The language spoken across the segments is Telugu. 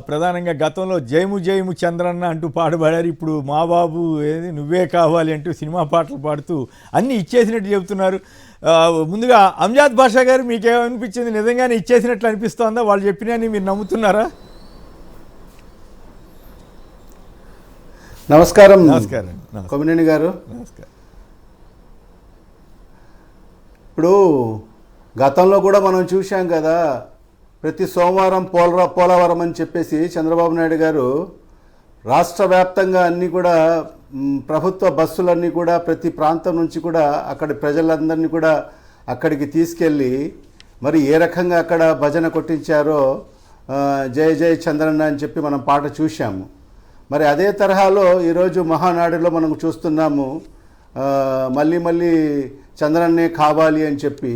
ప్రధానంగా గతంలో జయము జయము చంద్రన్న అంటూ పాడుపాడారు. ఇప్పుడు మా బాబు ఏది నువ్వే కావాలి అంటూ సినిమా పాటలు పాడుతూ అన్నీ ఇచ్చేసినట్టు చెబుతున్నారు. ముందుగా అంజాద్ బాషా గారు మీకేమనిపించింది? నిజంగానే ఇచ్చేసినట్లు అనిపిస్తోందా? వాళ్ళు చెప్పినని మీరు నమ్ముతున్నారా? నమస్కారం. నమస్కారం కొమినేని గారు. నమస్కారం. ఇప్పుడు గతంలో కూడా మనం చూశాం కదా, ప్రతి సోమవారం పోలవరం అని చెప్పేసి చంద్రబాబు నాయుడు గారు రాష్ట్ర వ్యాప్తంగా అన్నీ కూడా ప్రభుత్వ బస్సులన్నీ కూడా ప్రతి ప్రాంతం నుంచి కూడా అక్కడి ప్రజలందరినీ కూడా అక్కడికి తీసుకెళ్ళి మరి ఏ రకంగా అక్కడ భజన కొట్టించారో జయ జయ చంద్రన్న అని చెప్పి మనం పాట చూశాము. మరి అదే తరహాలో ఈరోజు మహానాడులో మనం చూస్తున్నాము, మళ్ళీ మళ్ళీ చంద్రన్నే కావాలి అని చెప్పి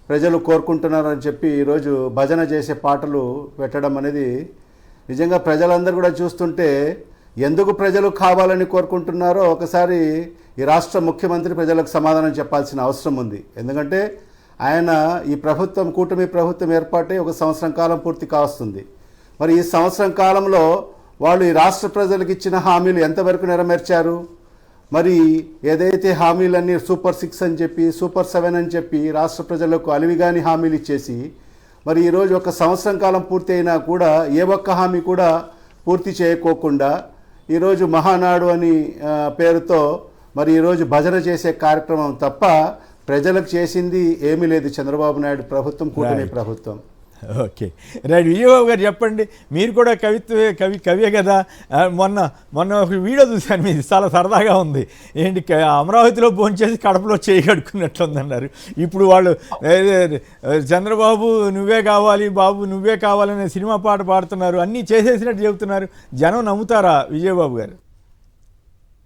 ప్రజలు కోరుకుంటున్నారని చెప్పి ఈరోజు భజన చేసే పాటలు పెట్టడం అనేది నిజంగా ప్రజలందరూ కూడా చూస్తుంటే ఎందుకు ప్రజలు కావాలని కోరుకుంటున్నారో ఒకసారి ఈ రాష్ట్ర ముఖ్యమంత్రి ప్రజలకు సమాధానం చెప్పాల్సిన అవసరం ఉంది. ఎందుకంటే ఆయన ఈ ప్రభుత్వం, కూటమి ప్రభుత్వం ఏర్పాటై 1 సంవత్సరం కాలం పూర్తి కావస్తుంది. మరి ఈ సంవత్సరం కాలంలో వాళ్ళు ఈ రాష్ట్ర ప్రజలకు ఇచ్చిన హామీలు ఎంతవరకు నెరవేర్చారు? మరి ఏదైతే హామీలన్నీ సూపర్ 6 అని చెప్పి, సూపర్ 7 అని చెప్పి రాష్ట్ర ప్రజలకు అలివిగాని హామీలు ఇచ్చేసి మరి ఈరోజు 1 సంవత్సరం కాలం పూర్తి అయినా కూడా ఏ ఒక్క హామీ కూడా పూర్తి చేయకోకుండా ఈరోజు మహానాడు అని పేరుతో మరి ఈరోజు భజన చేసే కార్యక్రమం తప్ప ప్రజలకు చేసింది ఏమీ లేదు చంద్రబాబు నాయుడు ప్రభుత్వం, కూటమి ప్రభుత్వం. Okay, right. విజయబాబు గారు చెప్పండి, మీరు కూడా కవియే కదా. మొన్న ఒక వీడియో చూశాను, మీది చాలా సరదాగా ఉంది. ఏంటి, అమరావతిలో భోంచేసి కడపలో చేయి కడుక్కున్నట్లుందన్నారు. ఇప్పుడు వాళ్ళు చంద్రబాబు నువ్వే కావాలి, బాబు నువ్వే కావాలనే సినిమా పాట పాడుతున్నారు, అన్నీ చేసేసినట్టు చెబుతున్నారు. జనం నమ్ముతారా విజయబాబు గారు?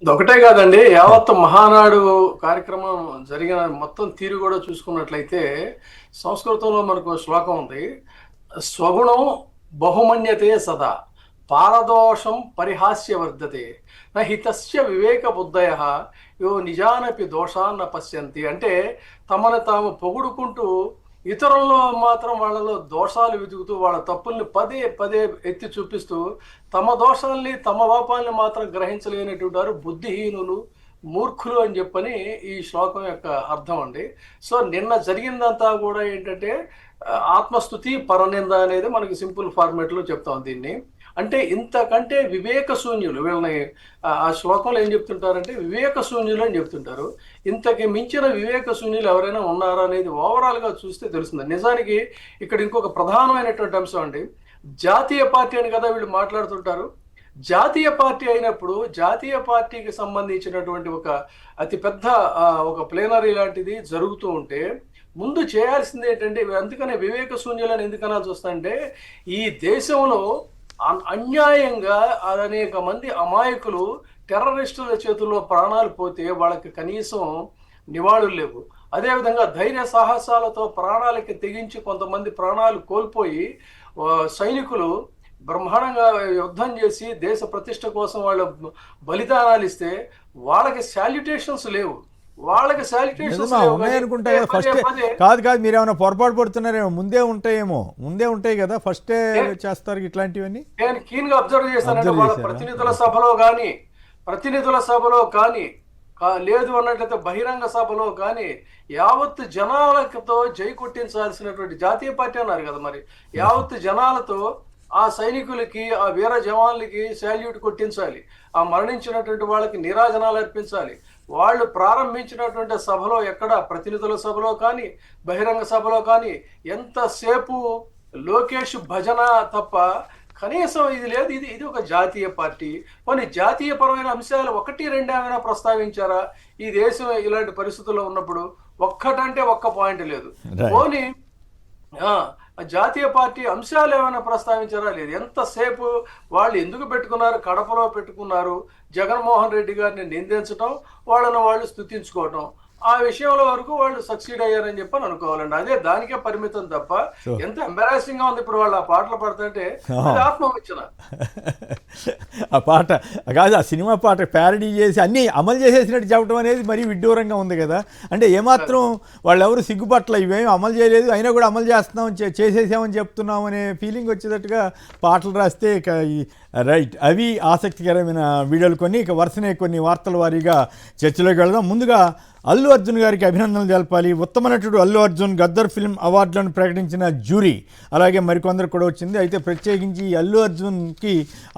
ఒకటే కాదండి, యావత్ మహానాడు కార్యక్రమం జరిగిన మొత్తం తీరు కూడా చూసుకున్నట్లయితే సంస్కృతంలో మనకు శ్లోకం ఉంది, స్వగుణం బహుమన్యతే సదా పారదోషం పరిహాస్య వర్ధతే నహితస్య వివేక బుద్ధయ యో నిజానపి దోషాన్న పశ్యంతి. అంటే తమను తాము పొగుడుకుంటూ ఇతరుల్లో మాత్రం వాళ్ళలో దోషాలు వెతుకుతూ వాళ్ళ తప్పుల్ని పదే పదే ఎత్తి చూపిస్తూ తమ దోషాలని, తమ పాపాలని మాత్రం గ్రహించలేనటువంటి వారు బుద్ధిహీనులు, మూర్ఖులు అని చెప్పని ఈ శ్లోకం యొక్క అర్థం అండి. సో నిన్న జరిగిందంతా కూడా ఏంటంటే ఆత్మస్తుతి పరనింద అనేది మనకి సింపుల్ ఫార్మేట్లో చెప్తాం దీన్ని. అంటే ఇంతకంటే వివేక శూన్యులు, వీళ్ళని ఆ శ్లోకంలో ఏం చెప్తుంటారంటే వివేక శూన్యులు అని చెప్తుంటారు. ఇంతకి మించిన వివేక శూన్యులు ఎవరైనా ఉన్నారా అనేది ఓవరాల్గా చూస్తే తెలుస్తుంది. నిజానికి ఇక్కడ ఇంకొక ప్రధానమైనటువంటి అంశం అండి, జాతీయ పార్టీ అని కదా వీళ్ళు మాట్లాడుతుంటారు. జాతీయ పార్టీ అయినప్పుడు జాతీయ పార్టీకి సంబంధించినటువంటి ఒక అతిపెద్ద ఒక ప్లేనరీ లాంటిది జరుగుతూ ఉంటే ముందు చేయాల్సింది ఏంటంటే, అందుకనే వివేక శూన్యులను ఎందుకనాల్సి వస్తుందంటే ఈ దేశంలో అన్యాయంగా అనేక మంది అమాయకులు టెర్రరిస్టుల చేతుల్లో ప్రాణాలు పోతే వాళ్ళకి కనీసం నివాళులు లేవు. అదేవిధంగా ధైర్య సాహసాలతో ప్రాణాలకి తెగించి కొంతమంది ప్రాణాలు కోల్పోయి సైనికులు బ్రహ్మాండంగా యుద్ధం చేసి దేశ ప్రతిష్ట కోసం వాళ్ళ బలిదానాలు ఇస్తే వాళ్ళకి శాల్యుటేషన్స్ లేవు. వాళ్ళకి ఉన్నాయనుకుంటాయి కదా. ఫస్ట్ కాదు మీరు ఏమైనా పొరపాటు పడుతున్నారేమో, ముందే ఉంటాయి కదా, ఫస్టే చేస్తారు ఇట్లాంటివన్నీ. నేను కీన్ గా అబ్జర్వ్ చేస్తానంటే వాళ్ళ ప్రతినిధుల సభలో కానీ లేదు అన్నట్లయితే బహిరంగ సభలో కానీ యావత్తు జనాలతో జై కొట్టించాల్సినటువంటి జాతీయ పార్టీ అన్నారు కదా, మరి యావత్తు జనాలతో ఆ సైనికులకి, ఆ వీర జవాన్లకి శాల్యూట్ కొట్టించాలి, ఆ మరణించినటువంటి వాళ్ళకి నీరాజనాలు అర్పించాలి. వాళ్ళు ప్రారంభించినటువంటి సభలో ఎక్కడ ప్రతినిధుల సభలో కానీ బహిరంగ సభలో కానీ ఎంతసేపు లోకేష్ భజన తప్ప కనీసం ఇది లేదు. ఇది ఒక జాతీయ పార్టీ. కొన్ని జాతీయపరమైన అంశాలు 1-2 ఏమైనా ప్రస్తావించారా ఈ దేశం ఇలాంటి పరిస్థితుల్లో ఉన్నప్పుడు? ఒక్కటంటే ఒక్క పాయింట్ లేదు. పోనీ జాతీయ పార్టీ అంశాలు ఏమైనా ప్రస్తావించారా? లేదు. ఎంతసేపు వాళ్ళు ఎందుకు పెట్టుకున్నారు, కడపలో పెట్టుకున్నారు, జగన్మోహన్ రెడ్డి గారిని నిందించడం, వాళ్ళను వాళ్ళు స్తుతించుకోవటం. ఆ విషయంలో వరకు వాళ్ళు సక్సీడ్ అయ్యారని చెప్పని అనుకోవాలండి. అదే దానికే పరిమితం తప్ప సో ఎంత ఎంబారాసింగ్ గా ఉంది ఇప్పుడు వాళ్ళు ఆ పాటలు పడుతుంటే అది ఆత్మవంచన. ఆ పాట కాదు, ఆ సినిమా పాట ప్యారడీ చేసి అన్నీ అమలు చేసేసినట్టు చెప్పడం అనేది మరీ విడ్డూరంగా ఉంది కదా. అంటే ఏమాత్రం వాళ్ళు ఎవరు సిగ్గుపట్ల, ఇవేమి అమలు చేయలేదు అయినా కూడా అమలు చేస్తున్నాం చేసేసామని చెప్తున్నాం అనే ఫీలింగ్ వచ్చేటట్టుగా పాటలు రాస్తే ఇక రైట్. అవి ఆసక్తికరమైన వీడియోలు కొన్ని. ఇక వరుసనే కొన్ని వార్తల వారీగా చర్చలోకి వెళదాం. ముందుగా అల్లు అర్జున్ గారికి అభినందనలు తెలపాలి. ఉత్తమ నటుడు అల్లు అర్జున్ గద్దర్ ఫిల్మ్ అవార్డులను ప్రకటించిన జ్యూరీ, అలాగే మరికొందరు కూడా వచ్చింది. అయితే ప్రత్యేకించి అల్లు అర్జున్కి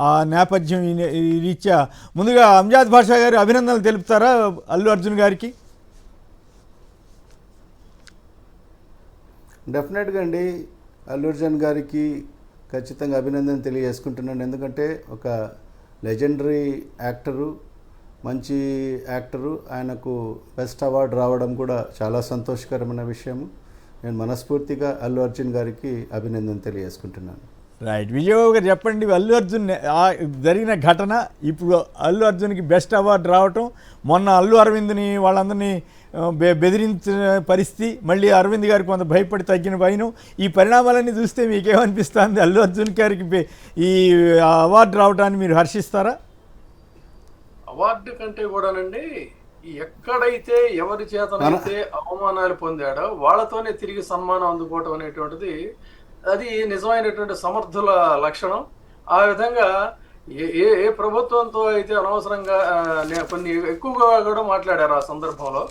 ఆ నేపథ్యం రీత్యా ముందుగా అంజాద్ బాషా గారు అభినందనలు తెలుపుతారా అల్లు అర్జున్ గారికి? డెఫినెట్గా అండి, అల్లు అర్జున్ గారికి ఖచ్చితంగా అభినందన తెలియజేసుకుంటున్నాను. ఎందుకంటే ఒక లెజెండరీ యాక్టరు, మంచి యాక్టరు, ఆయనకు బెస్ట్ అవార్డు రావడం కూడా చాలా సంతోషకరమైన విషయము. నేను మనస్ఫూర్తిగా అల్లు అర్జున్ గారికి అభినందన తెలియజేసుకుంటున్నాను. రైట్. విజయబాబు గారు చెప్పండి, అల్లు అర్జున్ జరిగిన ఘటన, ఇప్పుడు అల్లు అర్జున్కి బెస్ట్ అవార్డు రావటం, మొన్న అల్లు అరవింద్ని వాళ్ళందరినీ బెదిరించిన పరిస్థితి, మళ్ళీ అరవింద్ గారికి కొంత భయపడి తగ్గిన భయం, ఈ పరిణామాలన్నీ చూస్తే మీకేమనిపిస్తుంది? అల్లు అర్జున్ గారికి ఈ అవార్డు రావటాన్ని మీరు హర్షిస్తారా? అవార్డు కంటే కూడానండి, ఎక్కడైతే ఎవరి చేతనైతే అవమానాలు పొందాడో వాళ్ళతోనే తిరిగి సన్మానం అందుకోవటం అనేటువంటిది అది నిజమైనటువంటి సమర్థుల లక్షణం. ఆ విధంగా ఏ ఏ ప్రభుత్వంతో అయితే అనవసరంగా కొన్ని ఎక్కువగా కూడా మాట్లాడారు ఆ సందర్భంలో,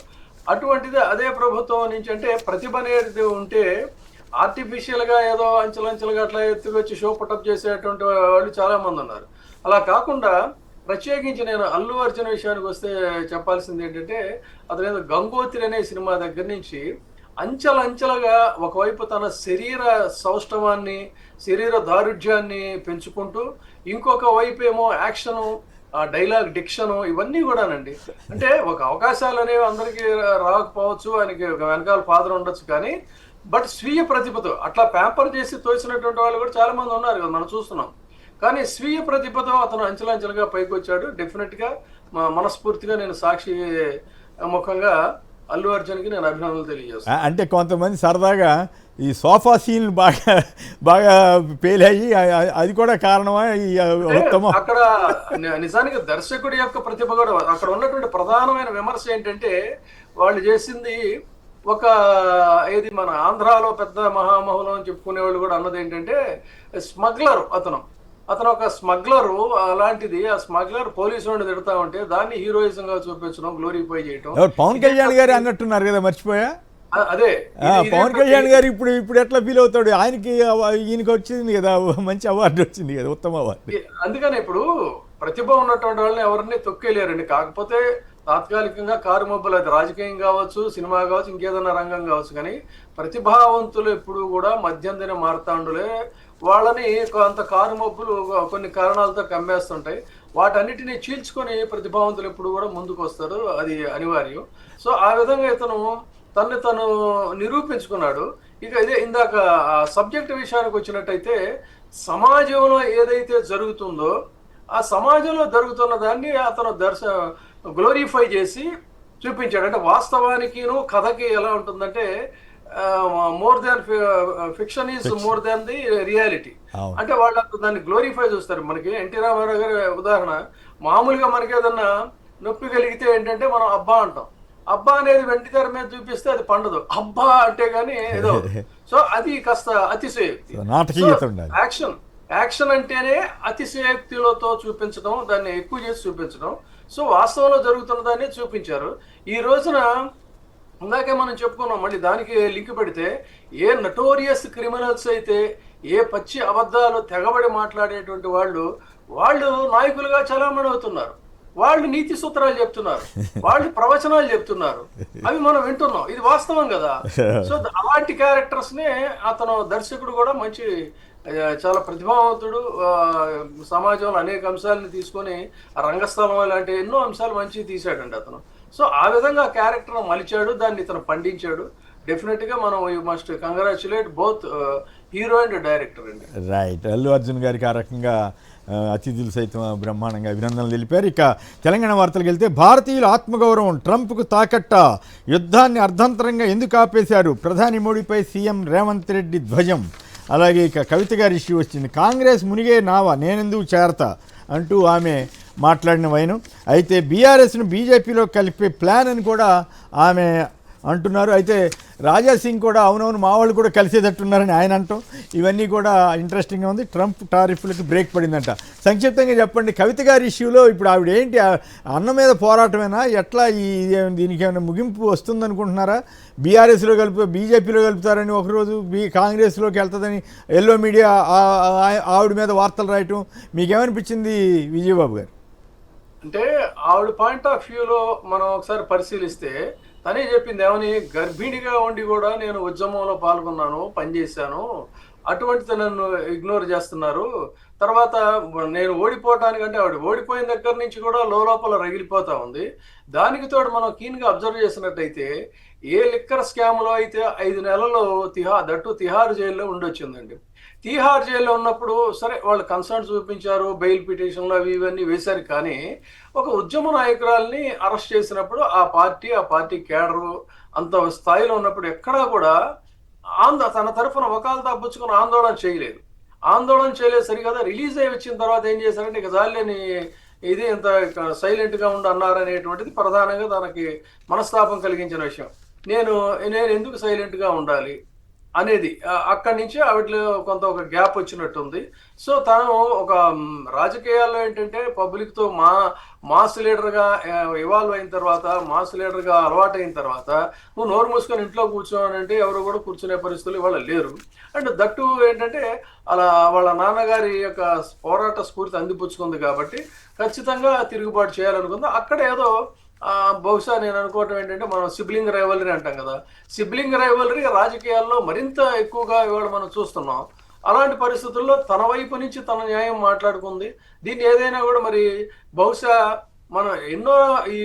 అటువంటిది అదే ప్రభుత్వం నుంచి అంటే ప్రతిభ అనేది ఉంటే ఆర్టిఫిషియల్గా ఏదో అంచెలంచెలుగా అట్లా ఎత్తుకొచ్చి షో పుటప్ చేసేటువంటి వాళ్ళు చాలా మంది ఉన్నారు. అలా కాకుండా ప్రత్యేకించి నేను అల్లు అర్జున్ విషయానికి వస్తే చెప్పాల్సింది ఏంటంటే, అతను ఏదో గంగోత్రి అనే సినిమా దగ్గర నుంచి అంచెలంచెలుగా ఒకవైపు తన శరీర సౌష్ఠవాన్ని, శరీర దారుఢ్యాన్ని పెంచుకుంటూ, ఇంకొక వైపు ఏమో యాక్షను, డైలాగ్ డిక్షను, ఇవన్నీ కూడానండి. అంటే ఒక అవకాశాలు అనేవి అందరికీ రాకపోవచ్చు, ఆయనకి వెనకాల ఫాదర్ ఉండొచ్చు, కానీ బట్ స్వీయ ప్రతిభతో అట్లా ప్యాంపర్ చేసి తోసినటువంటి వాళ్ళు కూడా చాలా మంది ఉన్నారు కదా, మనం చూస్తున్నాం. కానీ స్వీయ ప్రతిభతో అతను అంచెలంచెలుగా పైకి వచ్చాడు. డెఫినెట్గా మనస్ఫూర్తిగా నేను సాక్షి ముఖంగా అల్లు అర్జున్కి నేను అభినందనలు తెలియజేస్తాను. అంటే కొంతమంది సరదాగా ఈ సోఫా సీన్లు బాగా పేలాయి, అది కూడా కారణమా? అక్కడ నిజానికి దర్శకుడి యొక్క ప్రతిభ కూడా, అక్కడ ఉన్నటువంటి ప్రధానమైన విమర్శ ఏంటంటే, వాళ్ళు చేసింది ఒక ఏది మన ఆంధ్రాలో పెద్ద మహామహులం అని చెప్పుకునేవాళ్ళు కూడా అన్నది ఏంటంటే, స్మగ్లర్ అతను ఒక స్మగ్లరు. అలాంటిది ఆ స్మగ్లర్ పోలీసు వాడిని తిడతా ఉంటే దాన్ని హీరోయిజం గా చూపించడం, గ్లోరిఫై చేయడం. పవన్ కళ్యాణ్ గారు అన్నట్టున్నారు కదా, మర్చిపోయా? అదే పవన్ కళ్యాణ్ గారు ఇప్పుడు ఎట్లా ఫీల్ అవుతాడు? ఈయనకి వచ్చింది కదా మంచి అవార్డు వచ్చింది కదా, ఉత్తమ అవార్డు. అందుకని ఇప్పుడు ప్రతిభ ఉన్నటువంటి వాళ్ళని ఎవరిని తొక్కేలేరండి. కాకపోతే తాత్కాలికంగా కారు మబ్బులు, అది రాజకీయం కావచ్చు, సినిమా కావచ్చు, ఇంకేదన్నా రంగం కావచ్చు, కానీ ప్రతిభావంతులు ఎప్పుడు కూడా మధ్యంతరం మారుతాండులే. వాళ్ళని కొంత కారు మబ్బులు కొన్ని కారణాలతో కమ్మేస్తుంటాయి. వాటన్నిటిని చీల్చుకొని ప్రతిభావంతులు ఎప్పుడు కూడా ముందుకు వస్తారు, అది అనివార్యం. సో ఆ విధంగా ఇతను తను నిరూపించుకున్నాడు. ఇక ఇదే ఇందాక సబ్జెక్ట్ విషయానికి వచ్చినట్టయితే, సమాజంలో ఏదైతే జరుగుతుందో ఆ సమాజంలో జరుగుతున్న దాన్ని అతను గ్లోరిఫై చేసి చూపించాడు. అంటే వాస్తవానికిను కథకి ఎలా ఉంటుందంటే, more than fiction is more than the reality. అంటే వాళ్ళు దాన్ని గ్లోరిఫై చూస్తారు. మనకి ఎన్టీ రామారావు గారి ఉదాహరణ, మామూలుగా మనకి ఏదన్నా నొప్పి కలిగితే ఏంటంటే మనం అబ్బా అంటాం. అబ్బా అనేది వెంటి తెర మీద చూపిస్తే అది పండదు, అబ్బా అంటే గానీ ఏదో. సో అది కాస్త అతిశయోక్తి. యాక్షన్ అంటేనే అతిశయోక్తులతో చూపించడం, దాన్ని ఎక్కువ చేసి చూపించడం. సో వాస్తవంలో జరుగుతున్న దాన్ని చూపించారు. ఈ రోజున ఇందాకే మనం చెప్పుకున్నాం, మళ్ళీ దానికి లింక్ పెడితే, ఏ నటోరియస్ క్రిమినల్స్ అయితే, ఏ పచ్చి అబద్ధాలు తెగబడి మాట్లాడేటువంటి వాళ్ళు నాయకులుగా చలామణి అవుతున్నారు. వాళ్ళు నీతి సూత్రాలు చెప్తున్నారు, వాళ్ళు ప్రవచనాలు చెప్తున్నారు, అవి మనం వింటున్నాం. ఇది వాస్తవం కదా. సో అలాంటి క్యారెక్టర్స్ నే అతను దర్శకుడు కూడా మంచి, చాలా ప్రతిభావంతుడు. సమాజంలో అనేక అంశాలను తీసుకొని రంగస్థలం లాంటి ఎన్నో అంశాలు మంచిగా తీశాడండి అతను. సో ఆ విధంగా క్యారెక్టర్ మలిచాడు, దాన్ని ఇతను పండించాడు. డెఫినెట్గా మనం you must congratulate both hero and director అండి. రైట్. అల్లు అర్జున్ గారికి ఆ రకంగా అతిథులు సైతం బ్రహ్మాండంగా అభినందనలు తెలిపారు. ఇక తెలంగాణ వార్తలకు వెళ్తే భారతీయుల ఆత్మగౌరవం ట్రంప్కు తాకట్ట, యుద్ధాన్ని అర్ధంతరంగా ఎందుకు ఆపేశారు, ప్రధాని మోడీపై సీఎం రేవంత్ రెడ్డి ధ్వజం. అలాగే ఇక కవిత గారి ఇష్యూ వచ్చింది, కాంగ్రెస్ మునిగే నావా నేనెందుకు చేరతా అంటూ ఆమె మాట్లాడిన వైను. అయితే బీఆర్ఎస్ను బీజేపీలో కలిపే ప్లాన్ అని కూడా ఆమె అంటున్నారు. అయితే రాజాసింగ్ కూడా అవునవును మా వాళ్ళు కూడా కలిసేటట్టున్నారని ఆయన అంటాం. ఇవన్నీ కూడా ఇంట్రెస్టింగ్గా ఉంది. ట్రంప్ టారిఫ్లకు బ్రేక్ పడిందంట. సంక్షిప్తంగా చెప్పండి, కవిత గారి ఇష్యూలో ఇప్పుడు ఆవిడ ఏంటి, అన్నం మీద పోరాటమేనా, ఎట్లా దీనికి ఏమైనా ముగింపు వస్తుందనుకుంటున్నారా? బీఆర్ఎస్లో బీజేపీలో కలుపుతారని ఒకరోజు కాంగ్రెస్లోకి వెళ్తుందని ఎల్లో మీడియా ఆవిడ మీద వార్తలు రాయటం, మీకేమనిపించింది విజయబాబు గారు? అంటే ఆవిడ పాయింట్ ఆఫ్ వ్యూలో మనం ఒకసారి పరిశీలిస్తే తనే చెప్పింది ఏమని, గర్భిణిగా ఉండి కూడా నేను ఉద్యమంలో పాల్గొన్నాను, పనిచేశాను, అటువంటిది నన్ను ఇగ్నోర్ చేస్తున్నారు. తర్వాత నేను ఓడిపోవటానికంటే ఆవిడ ఓడిపోయిన దగ్గర నుంచి కూడా లోపల రగిలిపోతా ఉంది. దానికి తోడు మనం కీన్గా అబ్జర్వ్ చేసినట్టయితే ఏ లిక్కర్ స్కామ్లో అయితే 5 నెలలు తిహార్ జైల్లో ఉండొచ్చిందండి. తీహార్ జైల్లో ఉన్నప్పుడు సరే వాళ్ళు కన్సర్న్ చూపించారు, బెయిల్ పిటిషన్లు అవి ఇవన్నీ వేశారు. కానీ ఒక ఉద్యమ నాయకురాల్ని అరెస్ట్ చేసినప్పుడు ఆ పార్టీ కేడరు అంత స్థాయిలో ఉన్నప్పుడు ఎక్కడా కూడా తన తరఫున వకాలు తప్పించుకుని ఆందోళన చేయలేదు సరికదా. రిలీజ్ అయ్యి వచ్చిన తర్వాత ఏం చేశారంటే ఇక జాలేని ఇది ఇంత సైలెంట్గా అన్నారనేటువంటిది ప్రధానంగా తనకి మనస్తాపం కలిగించిన విషయం. నేను ఎందుకు సైలెంట్గా ఉండాలి అనేది అక్కడి నుంచి ఆవిడలో కొంత ఒక గ్యాప్ వచ్చినట్టుంది. సో తను ఒక రాజకీయాల్లో ఏంటంటే పబ్లిక్తో మాస్ లీడర్గా ఇవాల్వ్ అయిన తర్వాత, మాస్ లీడర్గా అలవాటు అయిన తర్వాత నువ్వు నోరు మూసుకొని ఇంట్లో కూర్చోనంటే ఎవరు కూడా కూర్చునే పరిస్థితులు ఇవాళ లేరు. అండ్ దట్టు ఏంటంటే అలా వాళ్ళ నాన్నగారి యొక్క పోరాట స్ఫూర్తి అందిపుచ్చుకుంది కాబట్టి ఖచ్చితంగా తిరుగుబాటు చేయాలనుకుంది. అక్కడ ఏదో బహుశా నేను అనుకోవటం ఏంటంటే మనం సిబ్లింగ్ రైవలరీ అంటాం కదా, సిబ్లింగ్ రైవలరీ రాజకీయాల్లో మరింత ఎక్కువగా ఇవాళ మనం చూస్తున్నాం. అలాంటి పరిస్థితుల్లో తన వైపు నుంచి తన న్యాయం మాట్లాడుకుంది. దీన్ని ఏదైనా కూడా మరి బహుశా మనం ఎన్నో ఈ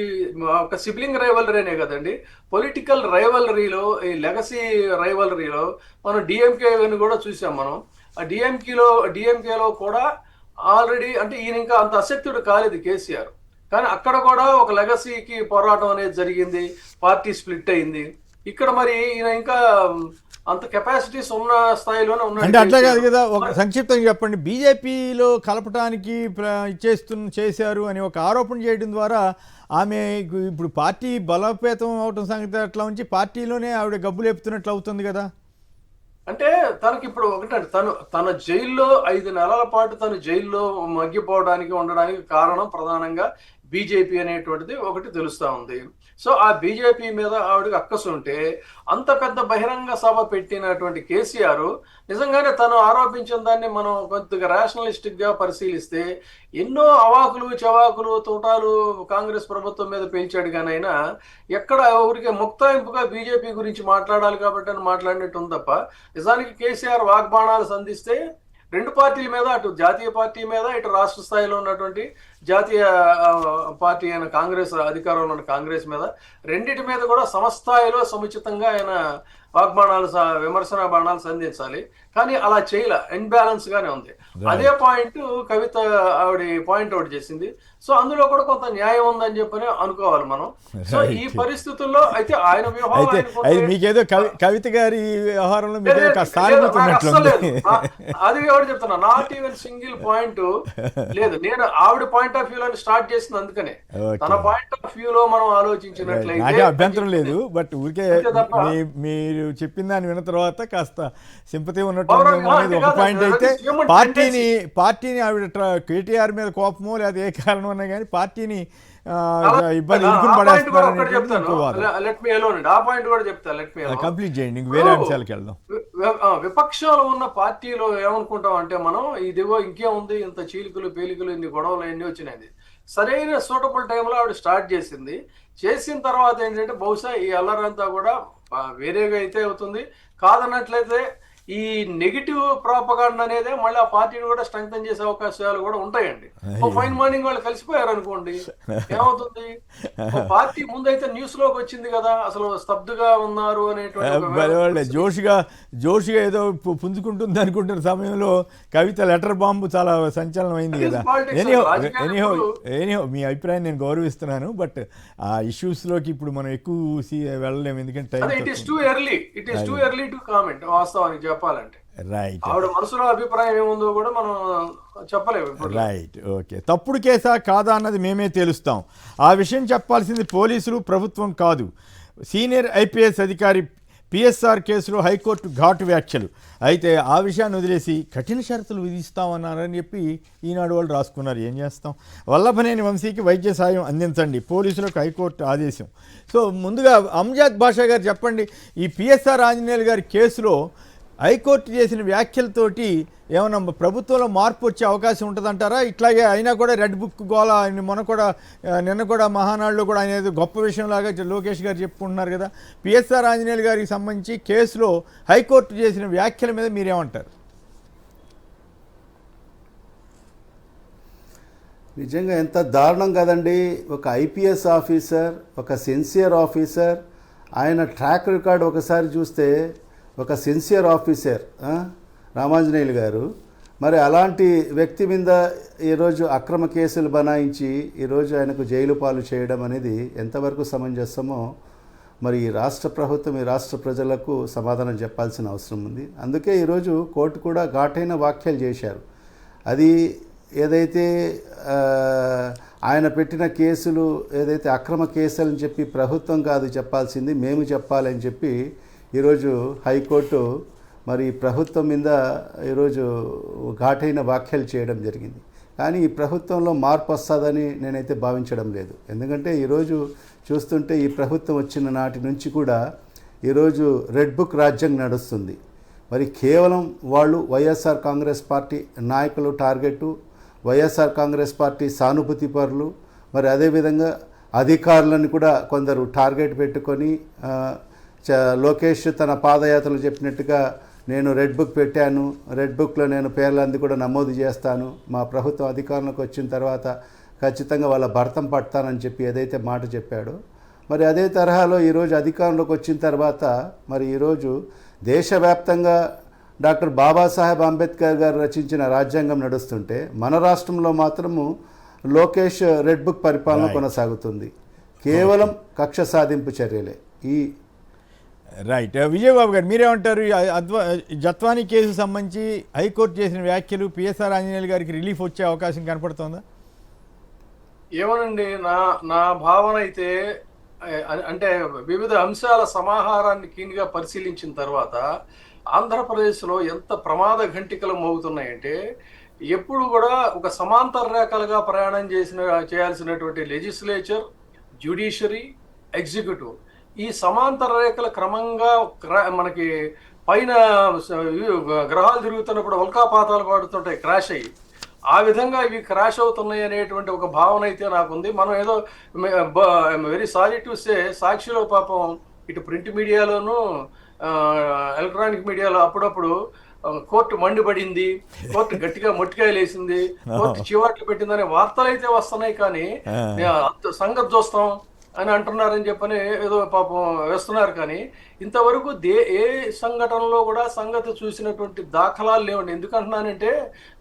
ఒక సిబ్లింగ్ రైవలరీనే కదండి, పొలిటికల్ రైవలరీలో ఈ లెగసీ రైవలరీలో మనం డిఎంకేని కూడా చూసాం. మనం ఆ డిఎంకేలో కూడా ఆల్రెడీ అంటే ఈయన ఇంకా అంత అసక్తుడు కాలేదు కేసీఆర్, కానీ అక్కడ కూడా ఒక లెగసీకి పోరాటం అనేది జరిగింది, పార్టీ స్ప్లిట్ అయింది. ఇక్కడ మరి ఈయన ఇంకా అంత కెపాసిటీస్ ఉన్న స్థాయిలోనే అంటే ఉన్నాడు. అట్లా కాదు కదా, ఒక సంక్షిప్తంగా చెప్పండి, బీజేపీలో కలపటానికి చేశారు అని ఒక ఆరోపణ చేయడం ద్వారా ఆమె ఇప్పుడు పార్టీ బలోపేతం అవటం సంగతి అట్లా ఉంచి పార్టీలోనే ఆవిడ గబ్బులు ఎప్పుతున్నట్లు అవుతుంది కదా. అంటే తనకి ఇప్పుడు ఒకటంటే తన జైల్లో 5 నెలల పాటు తను జైల్లో మగ్గిపోవడానికి ఉండడానికి కారణం ప్రధానంగా బీజేపీ అనేటువంటిది ఒకటి తెలుస్తా ఉంది. సో ఆ బీజేపీ మీద ఆవిడకి అక్కసు ఉంటే అంత పెద్ద బహిరంగ సభ పెట్టినటువంటి కేసీఆర్ నిజంగానే తను ఆరోపించిన దాన్ని మనం కొద్దిగా రేషనలిస్టిక్ గా పరిశీలిస్తే ఎన్నో అవాకులు చవాకులు తోటాలు కాంగ్రెస్ ప్రభుత్వం మీద పేల్చాడు. కానీ అయినా ఎక్కడ ఊరికే ముక్తాయింపుగా బీజేపీ గురించి మాట్లాడాలి కాబట్టి అని మాట్లాడినట్టు ఉంది తప్ప నిజానికి కేసీఆర్ వాగ్బాణాలు సంధిస్తే 2 పార్టీల మీద, అటు జాతీయ పార్టీ మీద, ఇటు రాష్ట్ర స్థాయిలో ఉన్నటువంటి జాతీయ పార్టీ అయిన కాంగ్రెస్, అధికారంలో ఉన్న కాంగ్రెస్ మీద, రెండిటి మీద కూడా సమస్థాయిలో సముచితంగా ఆయన వాగ్బాణాలు విమర్శన బాణాలు సంధించాలి. కానీ అలా చేయలే, ఇన్బ్యాలెన్స్ గానే ఉంది. అదే పాయింట్ కవిత ఆవిడ పాయింట్ అవుట్ చేసింది. సో అందులో కూడా కొంత న్యాయం ఉందని చెప్పని అనుకోవాలి మనం. సో ఈ పరిస్థితుల్లో అయితే ఆయన మీకేదో కవిత గారి వ్యవహారంలో అది ఎవరు చెప్తున్నా, నాట్ ఈవెన్ సింగిల్ పాయింట్ లేదు. నేను ఆవిడ పాయింట్ ఆఫ్ వ్యూ లో స్టార్ట్ చేసింది, అందుకనే తన పాయింట్ ఆఫ్ వ్యూ లో మనం ఆలోచించినట్లయితే అభ్యంతరం లేదు. బట్ ఊరికే మీరు చెప్పిన దాన్ని విన్న తర్వాత కాస్త సింపతి ఉన్నట్టు ఒక పాయింట్. అయితే పార్టీని ఆవిడ కేటీఆర్ మీద కోపమో లేదా ఏ కారణం ఉన్నా కానీ పార్టీని ఇబ్బంది కంప్లీట్ చేయండి, వేరే అంశాలకు వెళ్దాం. విపక్షంలో ఉన్న పార్టీలో ఏమనుకుంటాం అంటే మనం ఇదిగో ఇంకేముంది, ఇంత చీలికలు పేలికలు ఇన్ని గొడవలు ఎన్ని వచ్చినాయి. సరైన సూటబుల్ టైంలో ఆవిడ స్టార్ట్ చేసిన తర్వాత ఏంటంటే బహుశా ఈ అల్లరంతా కూడా వేరేగా అయితే అవుతుంది. కాదన్నట్లయితే ఈ నెగిటివ్ ప్రాపగాండా అనేది మళ్ళీ ఆ పార్టీని కూడా స్ట్రెంగ్తన్ చేసే అవకాశాలు కూడా ఉంటాయండి. ఓ ఫైన్ మార్నింగ్ వాళ్ళు కలిసిపోయారు అనుకోండి, ఏమవుతుంది? ఓ పార్టీ ముందైతే న్యూస్ లోకి వచ్చింది కదా, అసలు స్తబ్దుగా ఉన్నారు అనేటువంటి జోష్గా ఏదో పుంజుకుంటుంది అనుకుంటున్న సమయంలో కవిత లెటర్ బాంబు చాలా సంచలనం అయింది కదా. ఎనీహో మీ అభిప్రాయం నేను గౌరవిస్తున్నాను, బట్ ఆ ఇష్యూస్లోకి ఇప్పుడు మనం ఎక్కువ వెళ్ళలేము, ఎందుకంటే it is too early to comment వాస్తవానికి చెప్పాలంటే. రైట్, ఆవిడ మనసులో అభిప్రాయం ఏముందో కూడా మనం చెప్పలేము. Right, okay. తప్పుడు కేసా కాదా అన్నది మేమే తేలుస్తాం. ఆ విషయం చెప్పాల్సింది పోలీసులు, ప్రభుత్వం కాదు. సీనియర్ ఐపీఎస్ అధికారి పిఎస్ఆర్ కేసులో హైకోర్టు ఘాటు వ్యాఖ్యలు. అయితే ఆ విషయాన్ని వదిలేసి కఠిన షరతులు విధిస్తామన్నారని చెప్పి ఈనాడు వాళ్ళు రాసుకున్నారు. ఏం చేస్తాం? వల్లభనేని వంశీకి వైద్య సాయం అందించండి, పోలీసులకు హైకోర్టు ఆదేశం. సో ముందుగా అంజాద్ బాషా గారు చెప్పండి, ఈ పిఎస్ఆర్ ఆంజనేయులు గారి కేసులో హైకోర్టు చేసిన వ్యాఖ్యలతోటి ఏమన్నా ప్రభుత్వంలో మార్పు వచ్చే అవకాశం ఉంటుందంటారా? ఇట్లాగే అయినా కూడా రెడ్ బుక్ గోళ నిన్న కూడా మహానాడులో కూడా ఆయన ఏదో గొప్ప విషయంలాగా లోకేష్ గారు చెప్పుకుంటున్నారు కదా. పిఎస్ఆర్ ఆంజనేయులు గారికి సంబంధించి కేసులో హైకోర్టు చేసిన వ్యాఖ్యల మీద మీరేమంటారు? నిజంగా ఎంత దారుణం కదండి. ఒక ఐపీఎస్ ఆఫీసర్, ఒక సిన్సియర్ ఆఫీసర్, ఆయన ట్రాక్ రికార్డ్ ఒకసారి చూస్తే ఒక సిన్సియర్ ఆఫీసర్ రామాంజనేయులు గారు, మరి అలాంటి వ్యక్తి మీద ఈరోజు అక్రమ కేసులు బనాయించి ఈరోజు ఆయనకు జైలు పాలు చేయడం అనేది ఎంతవరకు సమంజసమో మరి ఈ రాష్ట్ర ప్రభుత్వం, ఈ రాష్ట్ర ప్రజలకు సమాధానం చెప్పాల్సిన అవసరం ఉంది. అందుకే ఈరోజు కోర్టు కూడా ఘాటైన వ్యాఖ్యలు చేశారు. అది ఏదైతే ఆయన పెట్టిన కేసులు ఏదైతే అక్రమ కేసులని చెప్పి ప్రభుత్వం కాదు చెప్పాల్సింది, మేము చెప్పాలని చెప్పి ఈరోజు హైకోర్టు మరి ప్రభుత్వం మీద ఈరోజు ఘాటైన వ్యాఖ్యలు చేయడం జరిగింది. కానీ ఈ ప్రభుత్వంలో మార్పు వస్తుందని నేనైతే భావించడం లేదు. ఎందుకంటే ఈరోజు చూస్తుంటే ఈ ప్రభుత్వం వచ్చిన నాటి నుంచి కూడా ఈరోజు రెడ్ బుక్ రాజ్యం నడుస్తుంది. మరి కేవలం వాళ్ళు వైఎస్ఆర్ కాంగ్రెస్ పార్టీ నాయకులు టార్గెట్, వైఎస్ఆర్ కాంగ్రెస్ పార్టీ సానుభూతి పరులు, మరి అదేవిధంగా అధికారులను కూడా కొందరు టార్గెట్ పెట్టుకొని లోకేష్ తన పాదయాత్రలు చెప్పినట్టుగా నేను రెడ్ బుక్ పెట్టాను, రెడ్ బుక్లో నేను పేర్లంది కూడా నమోదు చేస్తాను, మా ప్రభుత్వం అధికారంలోకి వచ్చిన తర్వాత ఖచ్చితంగా వాళ్ళ భర్తం పడతానని చెప్పి ఏదైతే మాట చెప్పాడో, మరి అదే తరహాలో ఈరోజు అధికారంలోకి వచ్చిన తర్వాత మరి ఈరోజు దేశవ్యాప్తంగా డాక్టర్ బాబాసాహెబ్ అంబేద్కర్ గారు రచించిన రాజ్యాంగం నడుస్తుంటే మన రాష్ట్రంలో మాత్రము లోకేష్ రెడ్ బుక్ పరిపాలన కొనసాగుతుంది. కేవలం కక్ష సాధింపు చర్యలే. ఈ రైట్, విజయబాబు గారు మీరేమంటారు? జత్వానీ కేసు సంబంధించి హైకోర్టు చేసిన వ్యాఖ్యలు పిఎస్ఆర్ ఆంజనేయులు గారికి రిలీఫ్ వచ్చే అవకాశం కనపడుతోందా? ఏమోనండి, నా భావన అయితే అంటే వివిధ అంశాల సమాహారాన్ని కీన్గా పరిశీలించిన తర్వాత ఆంధ్రప్రదేశ్లో ఎంత ప్రమాద ఘంటికలు మోగుతున్నాయంటే, ఎప్పుడు కూడా ఒక సమాంతర రేఖలుగా ప్రయాణం చేయాల్సినటువంటి లెజిస్లేచర్, జ్యుడిషియరీ, ఎగ్జిక్యూటివ్, ఈ సమాంతర రేఖలు క్రమంగా మనకి పైన గ్రహాలు తిరుగుతున్నప్పుడు ఉల్కాపాతాలు పడుతుంటాయి క్రాష్ అయ్యి, ఆ విధంగా ఇవి క్రాష్ అవుతున్నాయి అనేటువంటి ఒక భావన అయితే నాకుంది. మనం ఏదో వెరీ సారీ టు సే, సాక్షిలో పాపం ఇటు ప్రింట్ మీడియాలోను ఎలక్ట్రానిక్ మీడియాలో అప్పుడప్పుడు కోర్టు మండిపడింది, కోర్టు గట్టిగా మొట్టికాయలు వేసింది, కోర్టు చివాట్లు పెట్టిందనే వార్తలు అయితే వస్తున్నాయి. కానీ సంగతి చూస్తాం అని అంటున్నారని చెప్పని ఏదో పాపం వేస్తున్నారు. కానీ ఇంతవరకు ఏ సంఘటనలో కూడా సంగతి చూసినటువంటి దాఖలాలు లేవండి. ఎందుకంటున్నానంటే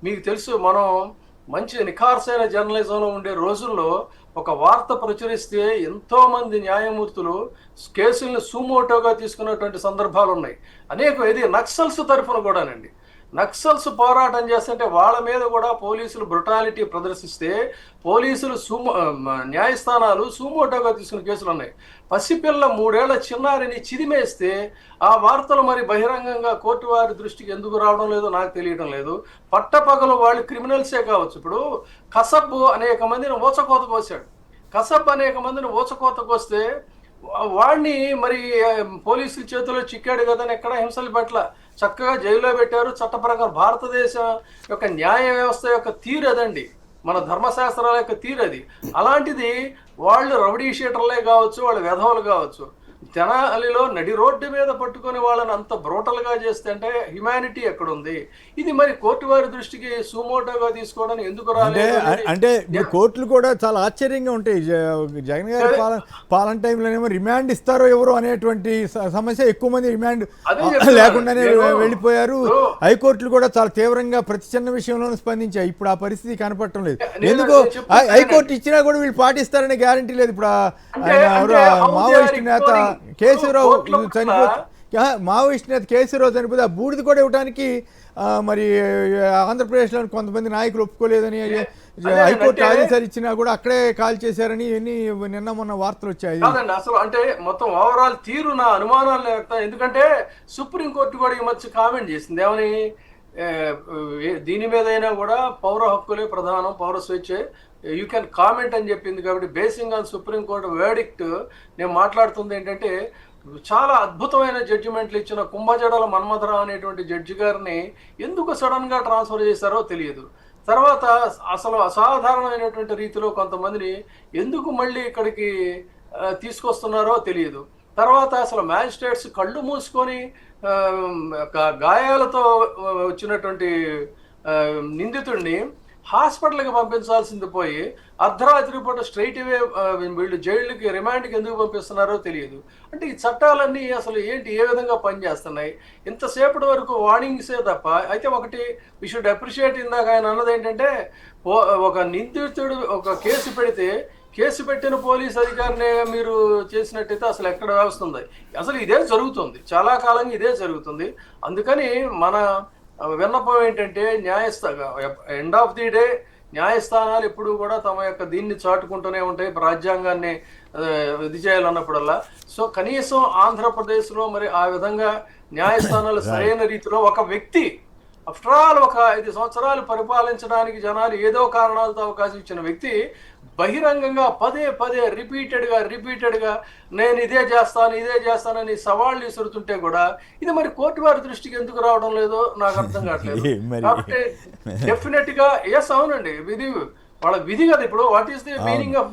మీకు తెలుసు, మనం మంచి నిఖార్సైన జర్నలిజంలో ఉండే రోజుల్లో ఒక వార్త ప్రచురిస్తే ఎంతో మంది న్యాయమూర్తులు కేసుల్ని సుమోటోగా తీసుకున్నటువంటి సందర్భాలు ఉన్నాయి. ఇది నక్సల్స్ తరఫున కూడానండి. నక్సల్స్ పోరాటం చేస్తుంటే వాళ్ళ మీద కూడా పోలీసులు బ్రుటాలిటీ ప్రదర్శిస్తే పోలీసులు న్యాయస్థానాలు సుమోటోగా తీసుకున్న కేసులు ఉన్నాయి. పసిపిల్ల 3 ఏళ్ల చిన్నారిని చిదిమేస్తే ఆ వార్తలు మరి బహిరంగంగా కోర్టు వారి దృష్టికి ఎందుకు రావడం లేదో నాకు తెలియడం లేదు. పట్టపగలు వాళ్ళు క్రిమినల్సే కావచ్చు. ఇప్పుడు కసబ్ అనేక మందిని ఊచకోత కోసాడు. కసబ్ అనేక మందిని ఊచకోత కోస్తే వాడిని మరి పోలీసుల చేతిలో చిక్కాడు కదా అని ఎక్కడ హింసలు పట్ల చక్కగా జైల్లో పెట్టారు. చట్టపరంగా భారతదేశం యొక్క న్యాయ వ్యవస్థ యొక్క తీరు అదండి, మన ధర్మశాస్త్రాల యొక్క తీరు అది. అలాంటిది వాళ్ళు రౌడీ షీటర్లే కావచ్చు, వాళ్ళు వెధవలు కావచ్చు, తెనాలిలో నడి రోడ్డు మీద పట్టుకొని వాళ్ళని అంత బ్రోటల్ గా చేస్తే అంటే హ్యుమానిటీ ఎక్కడుంది? ఇది మరి కోర్టు వారి దృష్టికి సుమోటోగా తీసుకోవడానికి ఎందుకు రాలేదు అంటే ఇప్పుడు కోర్టులు కూడా చాలా ఆశ్చర్యంగా ఉంటాయి. జగన్ గారి పాలన టైంలోనేమో రిమాండ్ ఇస్తారో ఎవరో అనేటువంటి సమస్య, ఎక్కువ మంది రిమాండ్ లేకుండానే వెళ్ళిపోయారు. హైకోర్టులు కూడా చాలా తీవ్రంగా ప్రతి చిన్న విషయంలోనూ స్పందించాయి. ఇప్పుడు ఆ పరిస్థితి కనపడటం లేదు. ఎందుకో హైకోర్టు ఇచ్చినా కూడా వీళ్ళు పాటిస్తారనే గ్యారంటీ లేదు. ఇప్పుడు మావోయిస్ట్ నేత కేశవరావు మావోయిస్ట్ నేత కేశవరావు చనిపోతే ఆ బూడిద కూడా ఇవ్వడానికి మరి ఆంధ్రప్రదేశ్లో కొంతమంది నాయకులు ఒప్పుకోలేదని హైకోర్టు ఆదేశాలు ఇచ్చినా కూడా అక్కడే కాల్ చేశారని నిన్న మొన్న వార్తలు వచ్చాయి. అసలు అంటే మొత్తం ఓవరాల్ తీరు నా అనుమానాలు. ఎందుకంటే సుప్రీంకోర్టు కూడా ఈ మధ్య కామెంట్ చేసింది ఏమని, దీని మీద అయినా కూడా పౌర హక్కులే ప్రధానం, పౌర స్వేచ్ఛే, యూ కెన్ కామెంట్ అని చెప్పింది. కాబట్టి బేసింగ్ ఆన్ సుప్రీంకోర్టు వర్డిక్ట్ నేను మాట్లాడుతుంది ఏంటంటే, చాలా అద్భుతమైన జడ్జిమెంట్లు ఇచ్చిన కుంభజడల మన్మథరావు అనేటువంటి జడ్జి గారిని ఎందుకు సడన్ గా ట్రాన్స్ఫర్ చేశారో తెలియదు. తర్వాత అసలు అసాధారణమైనటువంటి రీతిలో కొంతమందిని ఎందుకు మళ్ళీ ఇక్కడికి తీసుకొస్తున్నారో తెలియదు. తర్వాత అసలు మ్యాజిస్ట్రేట్స్ కళ్ళు మూసుకొని గాయాలతో వచ్చినటువంటి నిందితుడిని హాస్పిటల్కి పంపించాల్సింది పోయి అర్ధరాత్రి పూట స్ట్రైట్ అవే వీళ్ళు జైలుకి రిమాండ్కి ఎందుకు పంపిస్తున్నారో తెలియదు. అంటే ఈ చట్టాలన్నీ అసలు ఏంటి, ఏ విధంగా పనిచేస్తున్నాయి? ఇంతసేపటి వరకు వార్నింగ్సే తప్ప. అయితే ఒకటి వి షుడ్ అప్రిషియేట్, ఇందాక ఆయన అన్నది ఏంటంటే, ఒక నిందితుడు ఒక కేసు పెడితే కేసు పెట్టిన పోలీస్ అధికారిని మీరు చేసినట్టయితే అసలు ఎక్కడ వ్యవస్థ ఉంది? అసలు ఇదే జరుగుతుంది, చాలా కాలంగా ఇదే జరుగుతుంది. అందుకని మన విన్నపం ఏంటంటే, ఎండ్ ఆఫ్ ది డే న్యాయస్థానాలు ఎప్పుడు కూడా తమ యొక్క దీన్ని చాటుకుంటూనే ఉంటాయి, రాజ్యాంగాన్ని ఇది చేయాలన్నప్పుడల్లా. సో కనీసం ఆంధ్రప్రదేశ్లో మరి ఆ విధంగా న్యాయస్థానాలు సరైన రీతిలో ఒక వ్యక్తి ఆఫ్టర్ ఆల్ ఒక 5 సంవత్సరాలు పరిపాలించడానికి జనాలు ఏదో కారణాలతో అవకాశం ఇచ్చిన వ్యక్తి బహిరంగంగా పదే పదే రిపీటెడ్గా నేను ఇదే చేస్తానని సవాళ్ళు విసురుతుంటే కూడా ఇది మరి కోర్టు వారి దృష్టికి ఎందుకు రావడం లేదో నాకు అర్థం కావట్లేదు. కాబట్టి డెఫినెట్ గా ఎస్, అవునండి, విధి వాళ్ళ విధి కదా. ఇప్పుడు what is the meaning of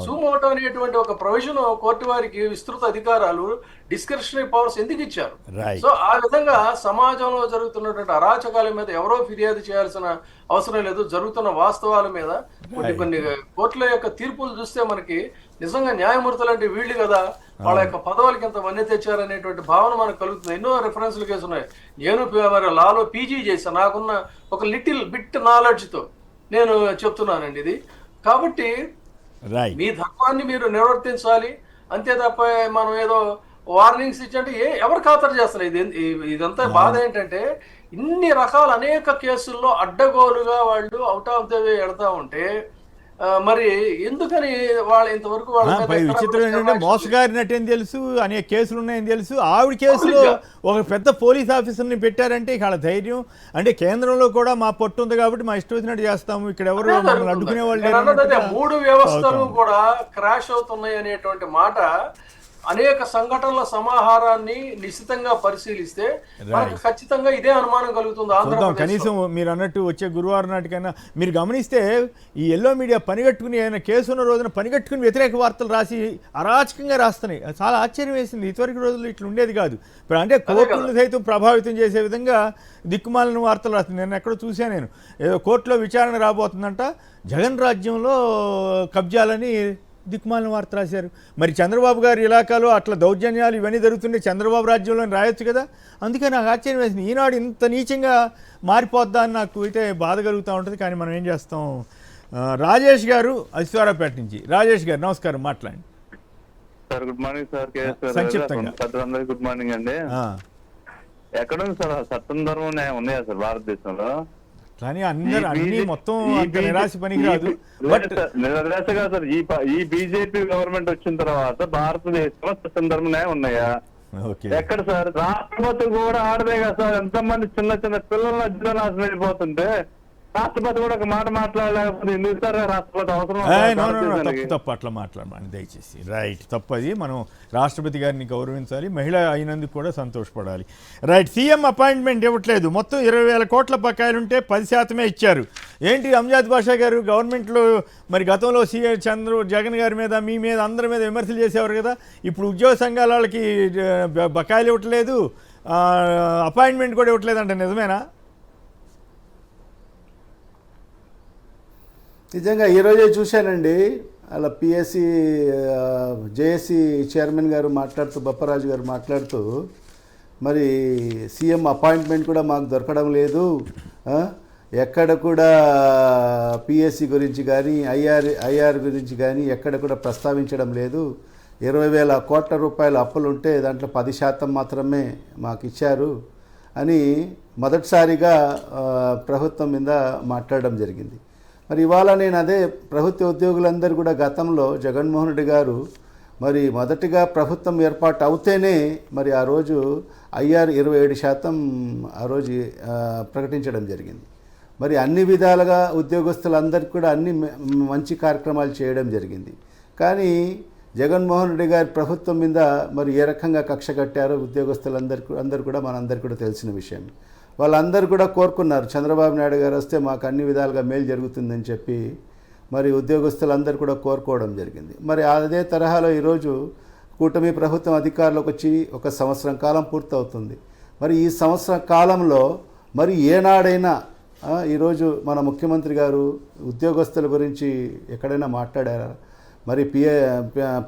suo motu అనేటువంటి ఒక ప్రొవిజన్ కోర్టు వారికి విస్తృత అధికారాలు, డిస్క్రిషనరీ పవర్స్ ఎందుకు ఇచ్చారు? సో ఆ విధంగా సమాజంలో జరుగుతున్నటువంటి అరాచకాల మీద ఎవరో ఫిర్యాదు చేయాల్సిన అవసరం లేదు. జరుగుతున్న వాస్తవాల మీద కొన్ని కోర్టుల యొక్క తీర్పులు చూస్తే మనకి నిజంగా న్యాయమూర్తులు అంటే వీళ్ళు కదా, వాళ్ళ యొక్క పదవులకి ఎంత వన్నె తెచ్చారనేటువంటి భావన మనకు కలుగుతుంది. ఎన్నో రెఫరెన్స్లు కేసు ఉన్నాయి. నేను మరి లాలో పీజీ చేశాను, నాకున్న ఒక లిటిల్ బిట్ నాలెడ్జ్తో నేను చెప్తున్నానండి ఇది. కాబట్టి మీ ధర్మాన్ని మీరు నిర్వర్తించాలి అంతే తప్ప మనం ఏదో వార్నింగ్స్ ఇచ్చంటే ఎవరు ఖాతరు చేస్తారు? ఇదంతా బాధ ఏంటంటే, ఇన్ని రకాల అనేక కేసుల్లో అడ్డగోలుగా వాళ్ళు అవుట్ ఆఫ్ ద వే వెళ్తా ఉంటే మరి ఎందుకని వాళ్ళు ఇంతవరకు విచిత్రం ఏంటంటే, మోసగారినట్టని తెలుసు, అనేక కేసులు ఉన్నాయని తెలుసు. ఆవిడ కేసులో ఒక పెద్ద పోలీస్ ఆఫీసర్ని పెట్టారంటే ఇక వాళ్ళ ధైర్యం అంటే, కేంద్రంలో కూడా మా పట్టు ఉంది కాబట్టి మా ఇష్టం వచ్చినట్టు చేస్తాము, ఇక్కడ ఎవరు మమ్మల్ని అడ్డుకునే వాళ్ళు. 3 వ్యవస్థలు కూడా క్రాష్ అవుతున్నాయి అనేటువంటి మాట అనేక సంఘటనల సమాహారాన్ని నిశ్చితంగా పరిశీలిస్తే మనకు ఖచ్చితంగా ఇదే అనుమానం కలుగుతుంది. కనీసం మీరు అన్నట్టు వచ్చే గురువారం నాటికైనా మీరు గమనిస్తే ఈ ఎల్లో మీడియా పనిగట్టుకుని ఆయన కేసు ఉన్న రోజున పనిగట్టుకుని వ్యతిరేక వార్తలు రాసి అరాచకంగా రాస్తున్నాయి. చాలా ఆశ్చర్యం వేసింది. ఇదివరకు రోజుల్లో ఇట్లా ఉండేది కాదు. ఇప్పుడు అంటే కోర్టులను సైతం ప్రభావితం చేసే విధంగా దిక్కుమాలిన వార్తలు రాస్తుంది. నేను ఎక్కడో చూశాను, నేను ఏదో కోర్టులో విచారణ రాబోతుందంట, జగన్ రాజ్యంలో కబ్జాలని దిక్కుమాలిన వార్త రాశారు. మరి చంద్రబాబు గారి ఇలాకాలో అట్లా దౌర్జన్యాలు ఇవన్నీ జరుగుతుంటే చంద్రబాబు రాజ్యంలో రాయొచ్చు కదా. అందుకే నాకు ఆశ్చర్యం వేసింది, ఈనాడు ఇంత నీచంగా మారిపోద్దా అని నాకు అయితే బాధ కలుగుతూ ఉంటుంది. కానీ మనం ఏం చేస్తాం. రాజేష్ గారు అశ్వారాపేట నుంచి. రాజేష్ గారు నమస్కారం, మాట్లాడండి సార్. Good morning sir. సంక్షిప్తంగా. గుడ్ మార్నింగ్ అండి. ఎక్కడ ఉంది సార్ చట్టం, ధర్మం, న్యాయం ఉన్నాయా సార్ భారతదేశంలో? కానీ అన్ని మొత్తం నిరాశ పనికి రాదు. నిరాశ కాదు సార్. ఈ బీజేపీ గవర్నమెంట్ వచ్చిన తర్వాత భారతదేశంలో చట్టం, ధర్మం, న్యాయం ఉన్నాయా? ఎక్కడ సార్? రాష్ట్రపతి కూడా ఆడదే కదా సార్. ఎంతమంది చిన్న చిన్న పిల్లల నాశనం అయిపోతుంటే రాష్ట్రపతి కూడా ఒక మాట మాట్లాడలేకపోతే ఎందుకు సార్ రాష్ట్రపతి అవసరం తప్పు తప్పు అట్లా మాట్లాడమని దయచేసి. రైట్, తప్పది. మనం రాష్ట్రపతి గారిని గౌరవించాలి, మహిళ అయినందుకు కూడా సంతోషపడాలి. రైట్, సీఎం అపాయింట్మెంట్ ఇవ్వట్లేదు, మొత్తం 20,000 కోట్ల బకాయిలుంటే 10% ఇచ్చారు. ఏంటి అంజాద్ బాషా గారు, గవర్నమెంట్లో మరి గతంలో సీఎం జగన్ గారి మీద, మీ మీద, అందరి మీద విమర్శలు చేసేవారు కదా, ఇప్పుడు ఉద్యోగ సంఘాల వాళ్ళకి బకాయిలు ఇవ్వట్లేదు, అపాయింట్మెంట్ కూడా ఇవ్వట్లేదంట, నిజమేనా? నిజంగా ఈరోజే చూశానండి, అలా పిఎస్సి జేఏసీ చైర్మన్ గారు మాట్లాడుతూ, బప్పరాజు గారు మాట్లాడుతూ, మరి సీఎం అపాయింట్మెంట్ కూడా మాకు దొరకడం లేదు, ఎక్కడ కూడా పిఎస్సి గురించి కానీ ఐఆర్ గురించి కానీ ఎక్కడ కూడా ప్రస్తావించడం లేదు. 20,000 కోట్ల రూపాయల అప్పులు ఉంటే దాంట్లో 10% మాత్రమే మాకు ఇచ్చారు అని మొదటిసారిగా ప్రభుత్వం మీద మాట్లాడడం జరిగింది. మరి ఇవాళ నేను అదే ప్రభుత్వ ఉద్యోగులందరూ కూడా గతంలో జగన్మోహన్ రెడ్డి గారు మరి మొదటిగా ప్రభుత్వం ఏర్పాటు అవుతేనే మరి ఆ రోజు ఐఆర్ 27% ఆ రోజు ప్రకటించడం జరిగింది. మరి అన్ని విధాలుగా ఉద్యోగస్తులందరికీ కూడా అన్ని మంచి కార్యక్రమాలు చేయడం జరిగింది. కానీ జగన్మోహన్ రెడ్డి గారి ప్రభుత్వం మీద మరి ఏ రకంగా కక్ష కట్టారో అందరూ కూడా మనందరికీ కూడా తెలిసిన విషయం. వాళ్ళందరూ కూడా కోరుకున్నారు చంద్రబాబు నాయుడు గారు వస్తే మాకు అన్ని విధాలుగా మేలు జరుగుతుందని చెప్పి మరి ఉద్యోగస్తులందరూ కూడా కోరుకోవడం జరిగింది. మరి అదే తరహాలో ఈరోజు కూటమి ప్రభుత్వం అధికారంలోకి వచ్చి 1 సంవత్సరం కాలం పూర్తవుతుంది. మరి ఈ సంవత్సరం కాలంలో మరి ఏనాడైనా ఈరోజు మన ముఖ్యమంత్రి గారు ఉద్యోగస్తుల గురించి ఎక్కడైనా మాట్లాడారా? మరి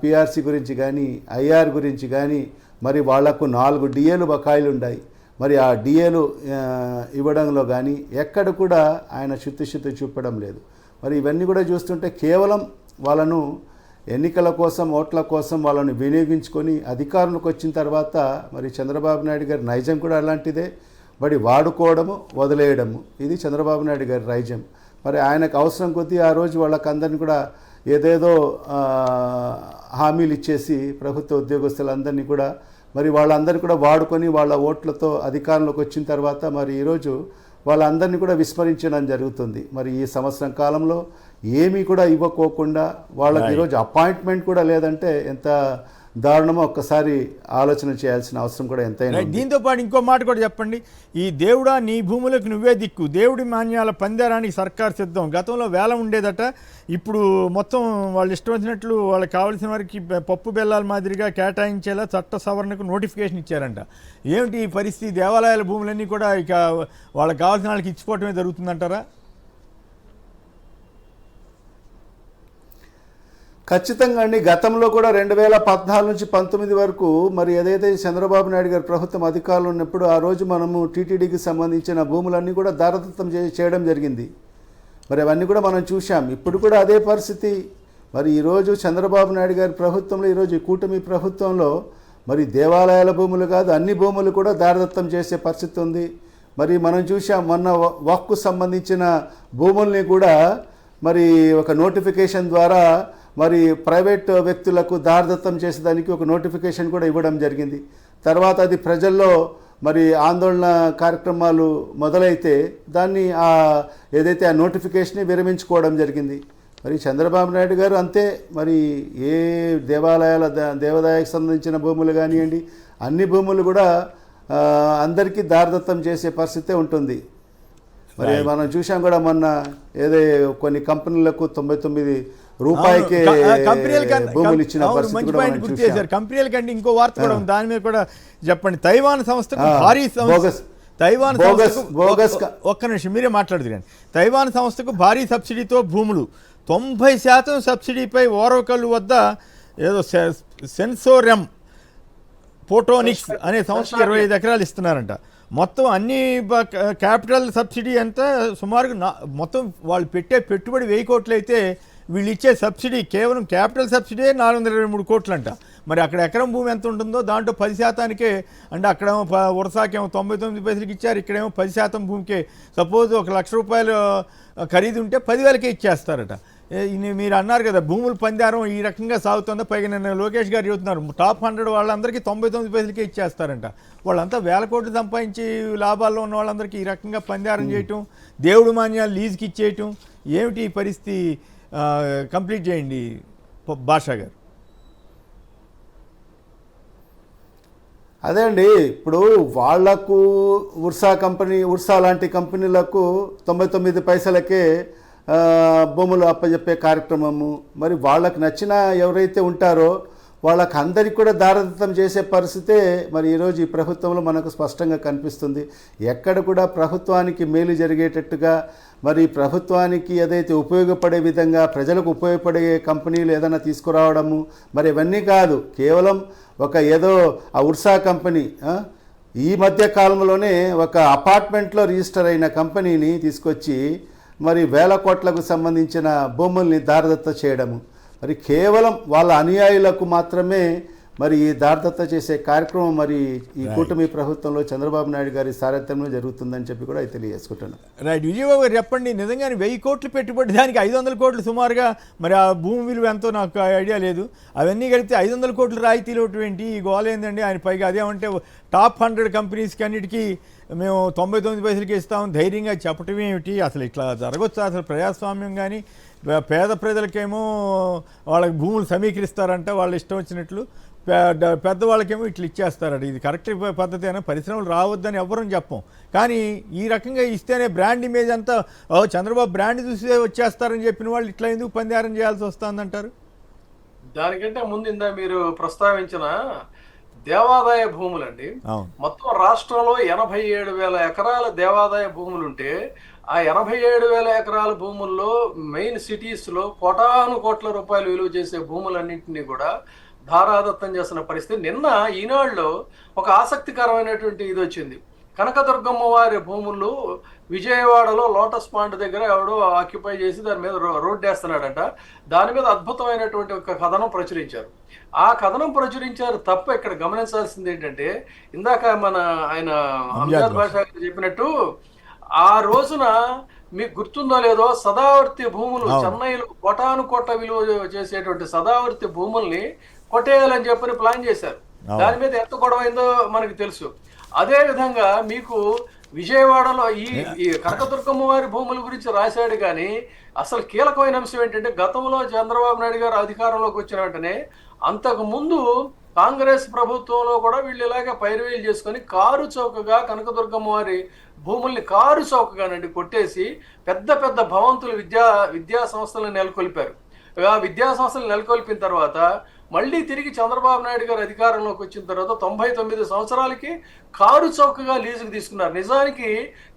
పిఆర్సీ గురించి కానీ ఐఆర్ గురించి కానీ మరి వాళ్లకు 4 డిఏలు బకాయిలు ఉన్నాయి. మరి ఆ డిఏలు ఇవ్వడంలో కానీ ఎక్కడ కూడా ఆయన చిత్తశుద్ధి చూపడం లేదు. మరి ఇవన్నీ కూడా చూస్తుంటే కేవలం వాళ్ళను ఎన్నికల కోసం, ఓట్ల కోసం వాళ్ళను వినియోగించుకొని అధికారంలోకి వచ్చిన తర్వాత మరి చంద్రబాబు నాయుడు గారి నైజం కూడా అలాంటిదే. మరి వాడుకోవడము, వదిలేయడము, ఇది చంద్రబాబు నాయుడు గారి నైజం. మరి ఆయనకు అవసరం కొద్దీ ఆ రోజు వాళ్ళకందరినీ కూడా ఏదేదో హామీలు ఇచ్చేసి ప్రభుత్వ ఉద్యోగస్తులందరినీ కూడా మరి వాళ్ళందరూ కూడా వాడుకొని వాళ్ళ ఓట్లతో అధికారంలోకి వచ్చిన తర్వాత మరి ఈరోజు వాళ్ళందరినీ కూడా విస్మరించడం జరుగుతుంది. మరి ఈ సంవత్సరం కాలంలో ఏమీ కూడా ఇవ్వకోకుండా వాళ్ళకి ఈరోజు అపాయింట్మెంట్ కూడా లేదంటే ఎంత దారుణమో ఒక్కసారి ఆలోచన చేయాల్సిన అవసరం కూడా ఎంతైనా. దీంతో పాటు ఇంకో మాట కూడా చెప్పండి, ఈ దేవుడా నీ భూములకు నువ్వే దిక్కు, దేవుడి మాన్యాల పందేరానికి సర్కార్ సిద్ధం. గతంలో వేలం ఉండేదట, ఇప్పుడు మొత్తం వాళ్ళు ఇష్టం వచ్చినట్లు వాళ్ళకి కావాల్సిన వారికి పప్పు బెల్లాల మాదిరిగా కేటాయించేలా చట్ట సవరణకు నోటిఫికేషన్ ఇచ్చారంట. ఏమిటి ఈ పరిస్థితి? దేవాలయాల భూములన్నీ కూడా ఇక వాళ్ళకి కావాల్సిన వాళ్ళకి ఇచ్చిపోవటమే జరుగుతుందంటారా? ఖచ్చితంగా అండి. గతంలో కూడా 2014 నుంచి 19 వరకు మరి ఏదైతే చంద్రబాబు నాయుడు గారి ప్రభుత్వం అధికారులు ఉన్నప్పుడు ఆ రోజు మనము టీటీడీకి సంబంధించిన భూములన్నీ కూడా దారదత్తం చేయడం జరిగింది. మరి అవన్నీ కూడా మనం చూసాం. ఇప్పుడు కూడా అదే పరిస్థితి. మరి ఈరోజు చంద్రబాబు నాయుడు గారి ప్రభుత్వంలో, ఈరోజు ఈ కూటమి ప్రభుత్వంలో మరి దేవాలయాల భూములు కాదు అన్ని భూములు కూడా దారదత్తం చేసే పరిస్థితి ఉంది. మరి మనం చూసాం, మొన్న వక్కు సంబంధించిన భూముల్ని కూడా మరి ఒక నోటిఫికేషన్ ద్వారా మరి ప్రైవేట్ వ్యక్తులకు దారదత్తం చేసేదానికి ఒక నోటిఫికేషన్ కూడా ఇవ్వడం జరిగింది. తర్వాత అది ప్రజల్లో మరి ఆందోళన కార్యక్రమాలు మొదలైతే దాన్ని ఏదైతే ఆ నోటిఫికేషన్ని విరమించుకోవడం జరిగింది. మరి చంద్రబాబు నాయుడు గారు అంతే. మరి ఏ దేవాదాయకు సంబంధించిన భూములు కానివ్వండి, అన్ని భూములు కూడా అందరికీ దారదత్తం చేసే పరిస్థితే ఉంటుంది. మరి మనం చూసాం కూడా మొన్న కొన్ని కంపెనీలకు 99 రూపాయికే భూములు ఇచ్చిన పరిస్థితి కూడా మనం చూసాం. కంపెనీల కంటే ఇంకో వార్త కూడా ఉంది, దాని మీద కూడా చెప్పండి. తైవాన్ సంస్థకు భారీ ఒక్క నిమిషం మీరే మాట్లాడుతున్నారు. తైవాన్ సంస్థకు భారీ సబ్సిడీతో భూములు, 90% సబ్సిడీపై ఓరవకల్లు వద్ద ఏదో సెన్సోరెమ్ ఫోటోనిక్స్ అనే సంస్థకు 25 ఎకరాలు ఇస్తున్నారంట. మొత్తం అన్ని క్యాపిటల్ సబ్సిడీ అంతా సుమారుగా మొత్తం వాళ్ళు పెట్టే పెట్టుబడి 1000 కోట్లు అయితే వీళ్ళు ఇచ్చే సబ్సిడీ కేవలం క్యాపిటల్ సబ్సిడీ 423 కోట్లు అంట. మరి అక్కడ ఎకరం భూమి ఎంత ఉంటుందో దాంట్లో 10%కే, అంటే అక్కడేమో వరుసాకేమో 99 పైసలకి ఇచ్చారు, ఇక్కడేమో 10% భూమికే. సపోజ్ 1 లక్ష రూపాయలు ఖరీదు ఉంటే 10,000కే ఇచ్చేస్తారట. మీరు అన్నారు కదా భూముల పందారం ఈ రకంగా సాగుతుందో, పైగా నిన్న లోకేష్ గారు చెబుతున్నారు టాప్ 100 వాళ్ళందరికీ 99 పైసలకే ఇచ్చేస్తారంట. వాళ్ళంతా వేల కోట్లు సంపాదించి లాభాల్లో ఉన్న వాళ్ళందరికీ ఈ రకంగా పందారం చేయటం, దేవుడు మాన్యాలు లీజుకి ఇచ్చేయటం, ఏమిటి ఈ పరిస్థితి? కంప్లీట్ చేయండి భాషా గారు. అదే అండి, ఇప్పుడు వాళ్లకు ఉర్సా లాంటి కంపెనీలకు 99 పైసలకే భూములు అప్పచెప్పే కార్యక్రమము, మరి వాళ్ళకు నచ్చిన ఎవరైతే ఉంటారో వాళ్ళకి అందరికి కూడా దారదత్తం చేసే పరిస్థితే మరి ఈరోజు ఈ ప్రభుత్వంలో మనకు స్పష్టంగా కనిపిస్తుంది. ఎక్కడ కూడా ప్రభుత్వానికి మేలు జరిగేటట్టుగా, మరి ప్రభుత్వానికి ఏదైతే ఉపయోగపడే విధంగా ప్రజలకు ఉపయోగపడే కంపెనీలు ఏదైనా తీసుకురావడము, మరి ఇవన్నీ కాదు, కేవలం ఏదో ఆ ఉర్సా కంపెనీ ఈ మధ్య కాలంలోనే ఒక అపార్ట్మెంట్లో రిజిస్టర్ అయిన కంపెనీని తీసుకొచ్చి మరి వేల కోట్లకు సంబంధించిన భూముల్ని దారదత్త చేయడము, మరి కేవలం వాళ్ళ అనుయాయులకు మాత్రమే మరి ఈ దారదత్త చేసే కార్యక్రమం మరి ఈ కూటమి ప్రభుత్వంలో చంద్రబాబు నాయుడు గారి సారథ్యంలో జరుగుతుందని చెప్పి కూడా తెలియజేసుకుంటున్నాను. రైట్, విజయబాబు గారు చెప్పండి, నిజంగానే 1000 కోట్లు పెట్టుబడి దానికి 500 కోట్లు సుమారుగా, మరి ఆ భూమి విలువ ఎంతో నాకు ఐడియా లేదు, అవన్నీ కలిపితే 500 కోట్లు రాయితీలు ఏంటి? ఈ గోల ఏందండి? ఆయన పైగా అదేమంటే టాప్ 100 కంపెనీస్కి అన్నిటికీ మేము 99 పైసలకి ఇస్తాం ధైర్యంగా చెప్పటం ఏమిటి? అసలు ఇట్లా జరగచ్చు? అసలు ప్రజాస్వామ్యం కానీ పేద ప్రజలకేమో వాళ్ళకి భూములు సమీకరిస్తారంట వాళ్ళ ఇష్టం వచ్చినట్లు, పెద్దవాళ్ళకేమో ఇట్లా ఇచ్చేస్తారట. ఇది కరెక్ట్ పద్ధతి అయినా, పరిశ్రమలు రావద్దని ఎవ్వరూ చెప్పం, కానీ ఈ రకంగా ఇస్తేనే బ్రాండ్ ఇమేజ్ అంతా చంద్రబాబు బ్రాండ్ చూసే వచ్చేస్తారని చెప్పిన వాళ్ళు ఇట్లా ఎందుకు పందారం చేయాల్సి వస్తుందంటారు? దానికంటే ముందు ఇందా మీరు ప్రస్తావించిన దేవాదాయ భూములండి, మొత్తం రాష్ట్రంలో 87,000 ఎకరాల దేవాదాయ భూములుంటే ఆ 87,000 ఎకరాల భూముల్లో మెయిన్ సిటీస్లో కోటాను కోట్ల రూపాయలు విలువ చేసే భూములన్నింటినీ కూడా ధారాదత్తం చేస్తున్న పరిస్థితి. నిన్న ఈనాడులో ఒక ఆసక్తికరమైనటువంటి ఇది వచ్చింది. కనకదుర్గమ్మ వారి భూములు విజయవాడలో లోటస్ పాండ్ దగ్గర ఎవడో ఆక్యుపై చేసి దాని మీద రోడ్డు వేస్తున్నాడంట. దాని మీద అద్భుతమైనటువంటి ఒక కథనం ప్రచురించారు. ఆ కథనం ప్రచురించారు తప్ప ఇక్కడ గమనించాల్సింది ఏంటంటే, ఇందాక ఆయన అంజాద్ బాషా చెప్పినట్టు ఆ రోజున మీకు గుర్తుందో లేదో సదావర్తి భూములు చెన్నైలో కోటాను కోట్ల విలువ చేసేటువంటి సదావర్తి భూముల్ని కొట్టేయాలని చెప్పని ప్లాన్ చేశారు. దాని మీద ఎంత గొడవైందో మనకు తెలుసు. అదే విధంగా మీకు విజయవాడలో ఈ కనకదుర్గమ్మ వారి భూముల గురించి రాశాడు, కానీ అసలు కీలకమైన అంశం ఏంటంటే గతంలో చంద్రబాబు నాయుడు గారు అధికారంలోకి వచ్చిన వెంటనే అంతకు ముందు కాంగ్రెస్ ప్రభుత్వంలో కూడా వీళ్ళు ఇలాగే పైరువేలు చేసుకొని కారు చౌకగా కనకదుర్గమ్మ వారి భూముల్ని కారు చౌకగానండి కొట్టేసి పెద్ద పెద్ద భవంతులు విద్యా సంస్థలను నెలకొల్పారు. ఆ విద్యా సంస్థలు నెలకొల్పిన తర్వాత మళ్ళీ తిరిగి చంద్రబాబు నాయుడు గారు అధికారంలోకి వచ్చిన తర్వాత 99 సంవత్సరాలకి కారు చౌకగా లీజుకు తీసుకున్నారు. నిజానికి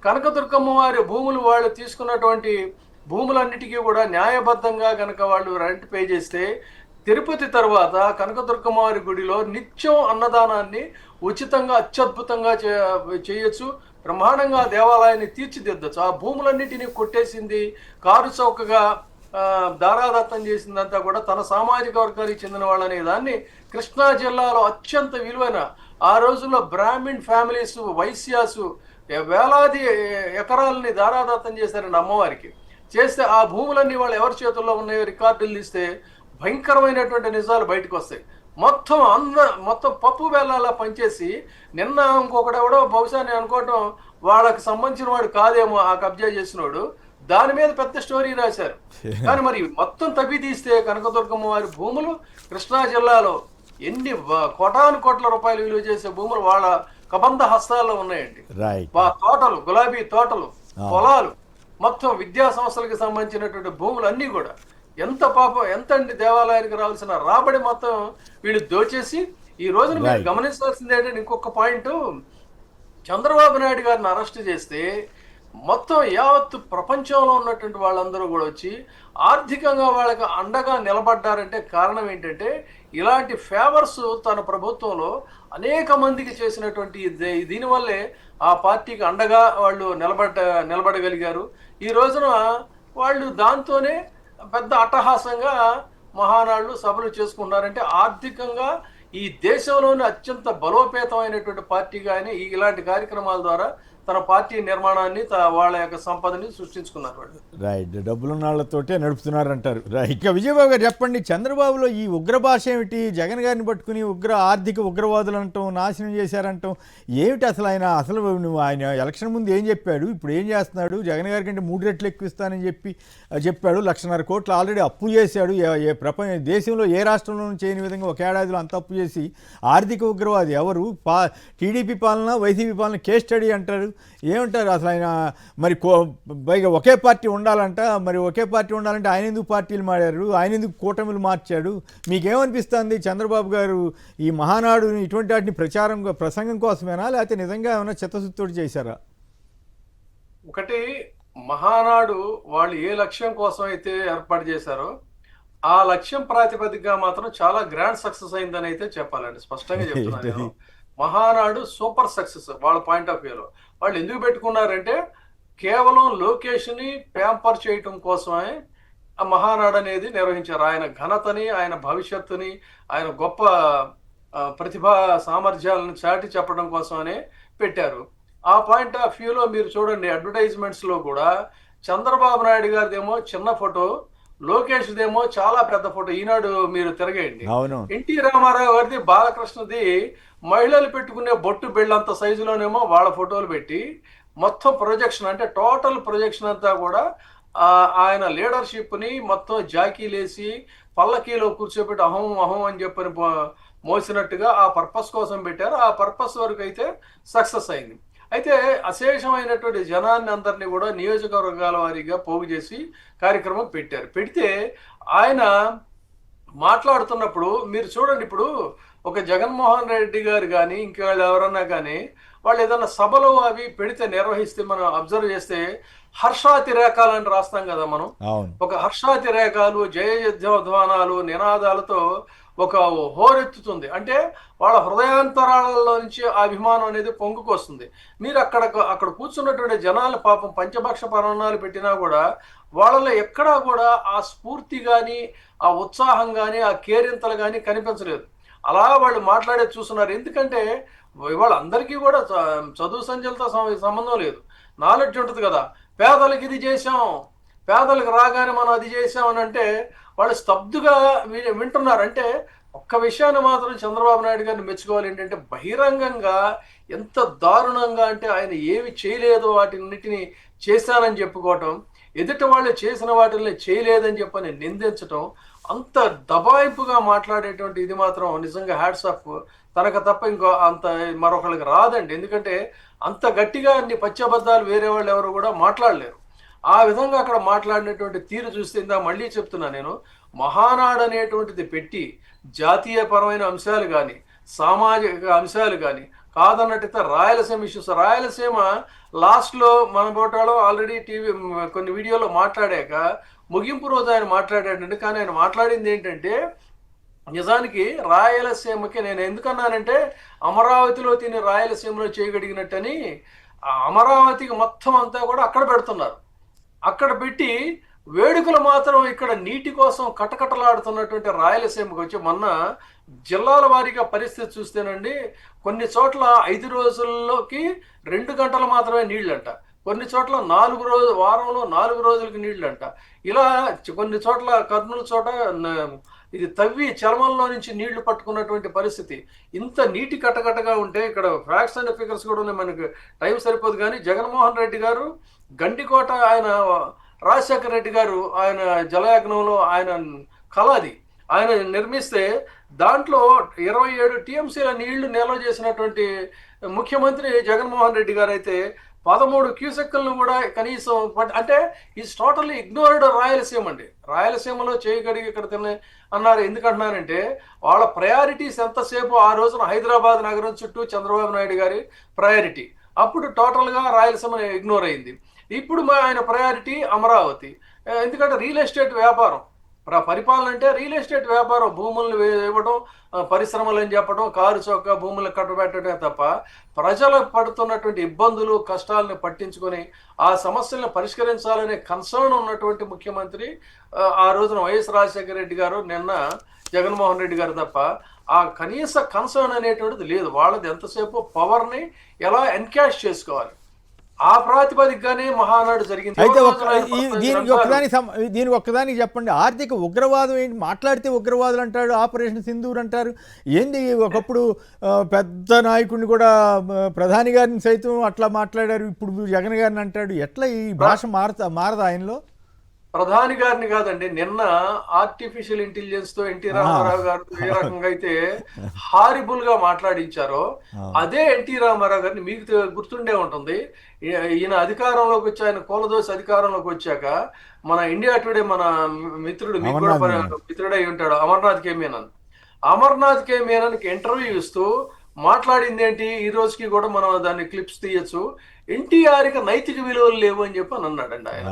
కనకదుర్గమ్మ వారి భూములు వాళ్ళు తీసుకున్నటువంటి భూములన్నిటికీ కూడా న్యాయబద్ధంగా కనుక వాళ్ళు రెంట్ పే చేస్తే తిరుపతి తర్వాత కనకదుర్గమ్మ వారి గుడిలో నిత్యం అన్నదానాన్ని ఉచితంగా అత్యద్భుతంగా చేయొచ్చు, బ్రహ్మాండంగా దేవాలయాన్ని తీర్చిదిద్దచ్చు. ఆ భూములన్నిటినీ కొట్టేసింది, కారు చౌకగా దారాదత్తం చేసిందంతా కూడా తన సామాజిక వర్గానికి చెందిన వాళ్ళనే దాన్ని కృష్ణా జిల్లాలో అత్యంత విలువైన ఆ రోజుల్లో బ్రాహ్మిన్ ఫ్యామిలీస్ వైశ్యాసు వేలాది ఎకరాలని దారాదత్తం చేశారండి అమ్మవారికి. చేస్తే ఆ భూములన్నీ వాళ్ళు ఎవరి చేతుల్లో ఉన్నాయో రికార్డులు తీస్తే భయంకరమైనటువంటి నిజాలు బయటకు వస్తాయి. మొత్తం పప్పు బెల్లాలా పనిచేసి నిన్న ఇంకొకడెవడో బహుశా నేను అనుకోవటం వాళ్ళకి సంబంధించిన వాడు కాదేమో ఆ కబ్జా చేసినోడు, దాని మీద పెద్ద స్టోరీ రాశారు. కానీ మరి మొత్తం తవ్వి తీస్తే కనకదుర్గమ్మ వారి భూములు కృష్ణా జిల్లాలో ఎన్ని కోటాను కోట్ల రూపాయలు విలువ చేసే భూములు వాళ్ళ కబంధ హస్తాల్లో ఉన్నాయండి. తోటలు, గులాబీ తోటలు, పొలాలు, మొత్తం విద్యా సంస్థలకు సంబంధించినటువంటి భూములు అన్నీ కూడా ఎంత అండి దేవాలయానికి రావాల్సిన రాబడి మొత్తం వీళ్ళు దోచేసి ఈ రోజున మీరు గమనించాల్సింది ఏంటంటే ఇంకొక పాయింట్, చంద్రబాబు నాయుడు గారిని అరెస్ట్ చేస్తే మొత్తం యావత్తు ప్రపంచంలో ఉన్నటువంటి వాళ్ళందరూ కూడా వచ్చి ఆర్థికంగా వాళ్ళకి అండగా నిలబడ్డారంటే కారణం ఏంటంటే ఇలాంటి ఫేవర్స్ తన ప్రభుత్వంలో అనేక మందికి చేసినటువంటి దీనివల్లే ఆ పార్టీకి అండగా వాళ్ళు నిలబడగలిగారు. ఈ రోజున వాళ్ళు దాంతోనే పెద్ద అట్టహాసంగా మహానాళ్ళు సభలు చేసుకున్నారంటే ఆర్థికంగా ఈ దేశంలోని అత్యంత బలోపేతమైనటువంటి పార్టీగా ఇలాంటి కార్యక్రమాల ద్వారా తన పార్టీ నిర్మాణాన్ని వాళ్ళ యొక్క సంపదని సృష్టించుకున్నారు వాళ్ళు. రైట్, డబ్బులున్న వాళ్ళతోటే నడుపుతున్నారంటారు. రైట్. ఇక విజయబాబు గారు చెప్పండి, చంద్రబాబులో ఈ ఉగ్ర భాష ఏమిటి? జగన్ గారిని పట్టుకుని ఆర్థిక ఉగ్రవాదులు అంటాం, నాశనం చేశారంటాం, ఏమిటి అసలు ఆయన? నువ్వు ఆయన ఎలక్షన్ ముందు ఏం చెప్పాడు, ఇప్పుడు ఏం చేస్తున్నాడు? జగన్ గారి కంటే 3 రెట్లు ఎక్కువ ఇస్తానని చెప్పాడు. 1,50,000 కోట్లు ఆల్రెడీ అప్పు చేశాడు. దేశంలో ఏ రాష్ట్రంలోనూ చేయని విధంగా ఒక ఏడాదిలో అంత అప్పు చేసి ఆర్థిక ఉగ్రవాది ఎవరు? టీడీపీ పాలన, వైసీపీ పాలన కేస్ స్టడీ అంటారు. ఏమంటారు అసలు ఆయన? మరి పైగా ఒకే పార్టీ ఉండాలంట, మరి ఒకే పార్టీ ఉండాలంటే ఆయన ఎందుకు పార్టీలు మారారు, ఆయన ఎందుకు కూటమిలు మార్చాడు? మీకేమనిపిస్తుంది? చంద్రబాబు గారు ఈ మహానాడు ఇటువంటి వాటిని ప్రసంగం కోసమేనా, లేకపోతే నిజంగా ఏమైనా చిత్తశుద్ధితోటి చేశారా? ఒకటి, మహానాడు వాళ్ళు ఏ లక్ష్యం కోసం అయితే ఏర్పాటు చేశారో ఆ లక్ష్యం ప్రాతిపదికగా మాత్రం చాలా గ్రాండ్ సక్సెస్ అయిందని అయితే చెప్పాలండి. స్పష్టంగా చెప్తున్నాను నేను. మహానాడు సూపర్ సక్సెస్ వాళ్ళ పాయింట్ ఆఫ్ వ్యూలో. వాళ్ళు ఎందుకు పెట్టుకున్నారంటే కేవలం లోకేష్ని ప్యాంపర్ చేయటం కోసమే ఆ మహానాడు అనేది నిర్వహించారు. ఆయన ఘనతని, ఆయన భవిష్యత్తుని, ఆయన గొప్ప ప్రతిభా సామర్థ్యాలను చాటి చెప్పడం కోసమనే పెట్టారు. ఆ పాయింట్ ఆఫ్ వ్యూలో మీరు చూడండి, అడ్వర్టైజ్మెంట్స్లో కూడా చంద్రబాబు నాయుడు గారిదేమో చిన్న ఫోటో, లోకేష్ దేమో చాలా పెద్ద ఫోటో. ఈనాడు మీరు తిరగేయండి, ఎన్టీ రామారావు గారిది, బాలకృష్ణది మహిళలు పెట్టుకునే బొట్టు బిళ్ళంత సైజులోనేమో వాళ్ళ ఫోటోలు పెట్టి మొత్తం ప్రొజెక్షన్, అంటే టోటల్ ప్రొజెక్షన్ అంతా కూడా ఆయన లీడర్షిప్ని మొత్తం జాకీలేసి పల్లకీలో కూర్చోబెట్టి అహం అహం అని చెప్పని మోసినట్టుగా ఆ పర్పస్ కోసం పెట్టారు. ఆ పర్పస్ వరకు అయితే సక్సెస్ అయింది. అయితే అశేషమైనటువంటి జనాన్ని అందరినీ కూడా నియోజకవర్గాల వారీగా పోగు చేసి కార్యక్రమం పెట్టారు. పెడితే ఆయన మాట్లాడుతున్నప్పుడు మీరు చూడండి, ఇప్పుడు ఒక జగన్మోహన్ రెడ్డి గారు కానీ ఇంకెవాళ్ళు ఎవరన్నా కానీ వాళ్ళు ఏదన్నా సభలు అవి పెడితే నిర్వహిస్తే మనం అబ్జర్వ్ చేస్తే హర్షాతిరేకాలని రాస్తాం కదా మనం. ఒక హర్షాతిరేకాలు, జయధ్వానాలు, నినాదాలతో ఒక హోరెత్తుతుంది. అంటే వాళ్ళ హృదయాంతరాలలో నుంచి ఆ అభిమానం అనేది పొంగుకొస్తుంది. మీరు అక్కడ కూర్చున్నటువంటి జనాలు పాపం పంచభక్ష పరమాణాలు పెట్టినా కూడా వాళ్ళలో ఎక్కడా కూడా ఆ స్ఫూర్తి కానీ, ఆ ఉత్సాహం కానీ, ఆ కేరింతలు కానీ కనిపించలేదు. అలా వాళ్ళు మాట్లాడేది చూస్తున్నారు. ఎందుకంటే వాళ్ళందరికీ కూడా చదువు సంఖ్యలతో సంబంధం లేదు, నాలెడ్జ్ ఉంటుంది కదా. పేదలకు ఇది చేసాం, పేదలకు రాగానే మనం అది చేసాం అని అంటే వాళ్ళు స్తబ్దుగా వింటున్నారు. అంటే ఒక్క విషయాన్ని మాత్రం చంద్రబాబు నాయుడు గారిని మెచ్చుకోవాలి, ఏంటంటే బహిరంగంగా ఎంత దారుణంగా అంటే ఆయన ఏమి చేయలేదో వాటిన్నిటిని చేశానని చెప్పుకోవటం, ఎదుటి వాళ్ళు చేసిన వాటిని చేయలేదని చెప్పని నిందించటం, అంత దబాయింపుగా మాట్లాడేటువంటి ఇది మాత్రం నిజంగా హ్యాట్స్ ఆఫ్. తనకు తప్ప ఇంకో అంత మరొకరికి రాదండి. ఎందుకంటే అంత గట్టిగా అన్ని పచ్చబద్దాలు వేరే వాళ్ళు ఎవరు కూడా మాట్లాడలేరు. ఆ విధంగా అక్కడ మాట్లాడినటువంటి తీరు చూస్తే మళ్ళీ చెప్తున్నా నేను, మహానాడు అనేటువంటిది పెట్టి జాతీయపరమైన అంశాలు కానీ, సామాజిక అంశాలు కానీ కాదన్నట్టయితే రాయలసీమ ఇష్యూస్, రాయలసీమ లాస్ట్లో మన బోటాలో ఆల్రెడీ కొన్ని వీడియోలో మాట్లాడాక ముగింపు రోజు ఆయన మాట్లాడాడండి. కానీ ఆయన మాట్లాడింది ఏంటంటే నిజానికి రాయలసీమకి నేను ఎందుకన్నానంటే అమరావతిలో తిని రాయలసీమలో చేయగలిగినట్టని, అమరావతికి మొత్తం అంతా కూడా అక్కడ పెడుతున్నారు. అక్కడ పెట్టి వేడుకలు మాత్రం ఇక్కడ నీటి కోసం కటకటలాడుతున్నటువంటి రాయలసీమకు వచ్చి మొన్న జిల్లాల వారీగా పరిస్థితి చూస్తేనండి, కొన్ని చోట్ల 5 రోజుల్లోకి 2 గంటలు మాత్రమే నీళ్ళంట, కొన్ని చోట్ల వారంలో 4 రోజులకి నీళ్ళంట. ఇలా కొన్ని చోట్ల కర్నూలు చోట ఇది తవ్వి చలమంలో నుంచి నీళ్లు పట్టుకున్నటువంటి పరిస్థితి. ఇంత నీటి కట్టకట్టగా ఉంటే ఇక్కడ ఫ్యాక్ట్స్ అండ్ ఫిగర్స్ కూడా ఉన్నాయి, మనకు టైం సరిపోదు. కానీ జగన్మోహన్ రెడ్డి గారు గండికోట, ఆయన రాజశేఖర రెడ్డి గారు ఆయన జలయజ్ఞంలో ఆయన కళ అది ఆయన నిర్మిస్తే దాంట్లో 27 టీఎంసీల నీళ్లు నిల్వ చేసినటువంటి ముఖ్యమంత్రి జగన్మోహన్ రెడ్డి గారు అయితే 13 క్యూసెక్కులను కూడా కనీసం, అంటే ఈజ్ టోటల్లీ ఇగ్నోర్డ్ రాయలసీమ అండి. రాయలసీమలో చేయగలిగి ఇక్కడ తిన్న అన్నారు. ఎందుకంటున్నానంటే వాళ్ళ ప్రయారిటీస్ ఎంతసేపు ఆ రోజున హైదరాబాద్ నగరం చుట్టూ చంద్రబాబు నాయుడు గారి ప్రయారిటీ, అప్పుడు టోటల్గా రాయలసీమ ఇగ్నోర్ అయింది. ఇప్పుడు ఆయన ప్రయారిటీ అమరావతి. ఎందుకంటే రియల్ ఎస్టేట్ వ్యాపారం, పరిపాలన అంటే రియల్ ఎస్టేట్ వ్యాపారం, భూములను ఇవ్వడం, పరిశ్రమలు అని చెప్పడం, కారు చౌక భూములను కట్టబెట్టడమే తప్ప ప్రజలు పడుతున్నటువంటి ఇబ్బందులు కష్టాలను పట్టించుకొని ఆ సమస్యలను పరిష్కరించాలనే కన్సర్న్ ఉన్నటువంటి ముఖ్యమంత్రి ఆ రోజున వైఎస్ రాజశేఖర రెడ్డి గారు, నిన్న జగన్మోహన్ రెడ్డి గారు తప్ప ఆ కనీస కన్సర్న్ అనేటువంటిది లేదు. వాళ్ళది ఎంతసేపు పవర్ని ఎలా ఎన్కాష్ చేసుకోవాలి, ఆ ప్రాతిపదికగానే మహానాడు జరిగింది. అయితే ఎవరి రోజున ఆయన దీనికి ఒక్కదానికి చెప్పండి, ఆర్థిక ఉగ్రవాదం ఏంటి? మాట్లాడితే ఉగ్రవాదులు అంటాడు, ఆపరేషన్ సింధూర్ అంటారు. ఏంది ఒకప్పుడు పెద్ద నాయకుడిని కూడా ప్రధాని గారిని సైతం అట్లా మాట్లాడారు, ఇప్పుడు జగన్ గారిని అంటాడు. ఎట్లా ఈ భాష మారదా ఆయనలో? ప్రధాని గారిని కాదండి, నిన్న ఆర్టిఫిషియల్ ఇంటెలిజెన్స్ తో ఎన్టీ రామారావు గారు ఏ రకంగా అయితే హారిబుల్ గా మాట్లాడించారో అదే ఎన్టీ రామారావు గారిని మీకు గుర్తుండే ఉంటుంది. ఈయన అధికారంలోకి వచ్చి ఆయన కోలదోసి అధికారంలోకి వచ్చాక మన ఇండియా టుడే మన మిత్రుడు మీకు కూడా మిత్రుడై ఉంటాడు అమర్నాథ్ కే మీనన్. అమర్నాథ్ కే మీనన్కి ఇంటర్వ్యూ ఇస్తూ మాట్లాడింది ఏంటి? ఈ రోజుకి కూడా మనం దాన్ని క్లిప్స్ తీయచ్చు. ఎన్టీఆర్కి నైతిక విలువలు లేవు అని చెప్పి అని అన్నాడండి ఆయన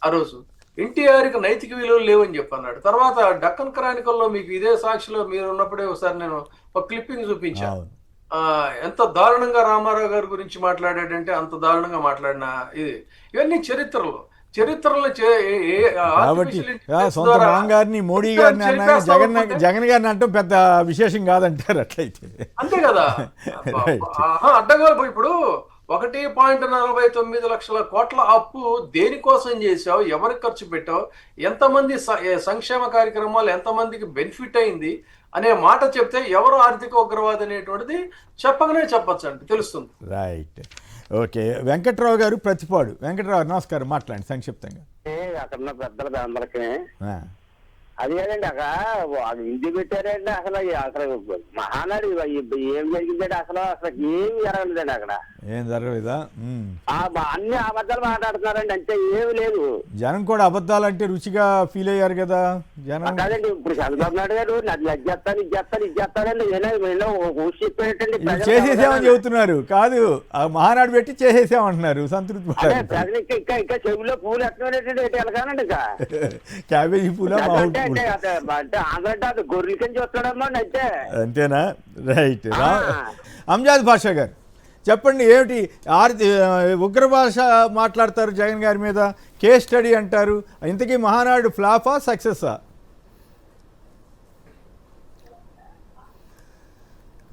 ఆ రోజు. ఎన్టీఆర్కి నైతిక విలువలు లేవని చెప్పి అన్నాడు. తర్వాత డక్కన్ క్రానికల్లో మీకు ఇదే సాక్షిలో మీరు ఉన్నప్పుడే ఒకసారి నేను ఒక క్లిప్పింగ్ చూపించాను. ఎంత దారుణంగా రామారావు గారి గురించి మాట్లాడాడంటే అంత దారుణంగా మాట్లాడిన ఇది. ఇవన్నీ చరిత్రలో మోడీ గారిని జగన్ గారిని అంటాం పెద్ద విశేషం కాదంటారు అట్లయితే. అంతే కదా. అడ్డగోలు ఇప్పుడు 1.49 లక్షల కోట్ల అప్పు దేనికోసం చేసావు, ఎవరికి ఖర్చు పెట్టావు, ఎంతమంది సంక్షేమ కార్యక్రమాలు ఎంతమందికి బెనిఫిట్ అయింది అనే మాట చెప్తే ఎవరు ఆర్థిక ఉగ్రవాది అనేటువంటిది చెప్పగానే చెప్పచ్చు అంటే తెలుస్తుంది. Right, okay. వెంకట్రావు గారు ప్రతిపాడు. వెంకట్రావు నమస్కారం, మాట్లాడండి సంక్షిప్తంగా. అక్కడ పెద్దలు అందరికీ అది కాదండి, అక్కడ ఇంటి పెట్టారండి. అసలు మహానాడు ఏం జరిగిందండి? అసలు ఏమి జరగలేదండి అక్కడ. ఏం జరగలేదా? అన్ని అబద్ధాలు మాట్లాడుతున్నారండి, అంతే, ఏమి లేదు. జనం కూడా అబద్ధాలు అంటే రుచిగా ఫీల్ అయ్యారు కదా జనం. కాదండి, ఇప్పుడు చంద్రబాబు నాయుడు గారు అది చేస్తానండి చెప్పేటండి. చేసేసామని చెబుతున్నారు కాదు, మహానాడు పెట్టి చేసేసామంటున్నారు. సంతృప్తి ఇంకా చెవుల్లో పూలు ఎట్టండి ఎలాగానండి. ఇంకా క్యాబేజీ పూల అంటే ఆంధ్ర అది గొర్రెల కింద చూస్తాడమ్మా అంతే. అంతేనా? రైట్. అంజాద్ భాషా గారు చెప్పండి, ఏమిటి ఉగ్ర భాష మాట్లాడతారు జగన్ గారి మీద, కేస్ స్టడీ అంటారు. ఇంతకీ మహానాడు ఫ్లాపా సక్సెస్సా?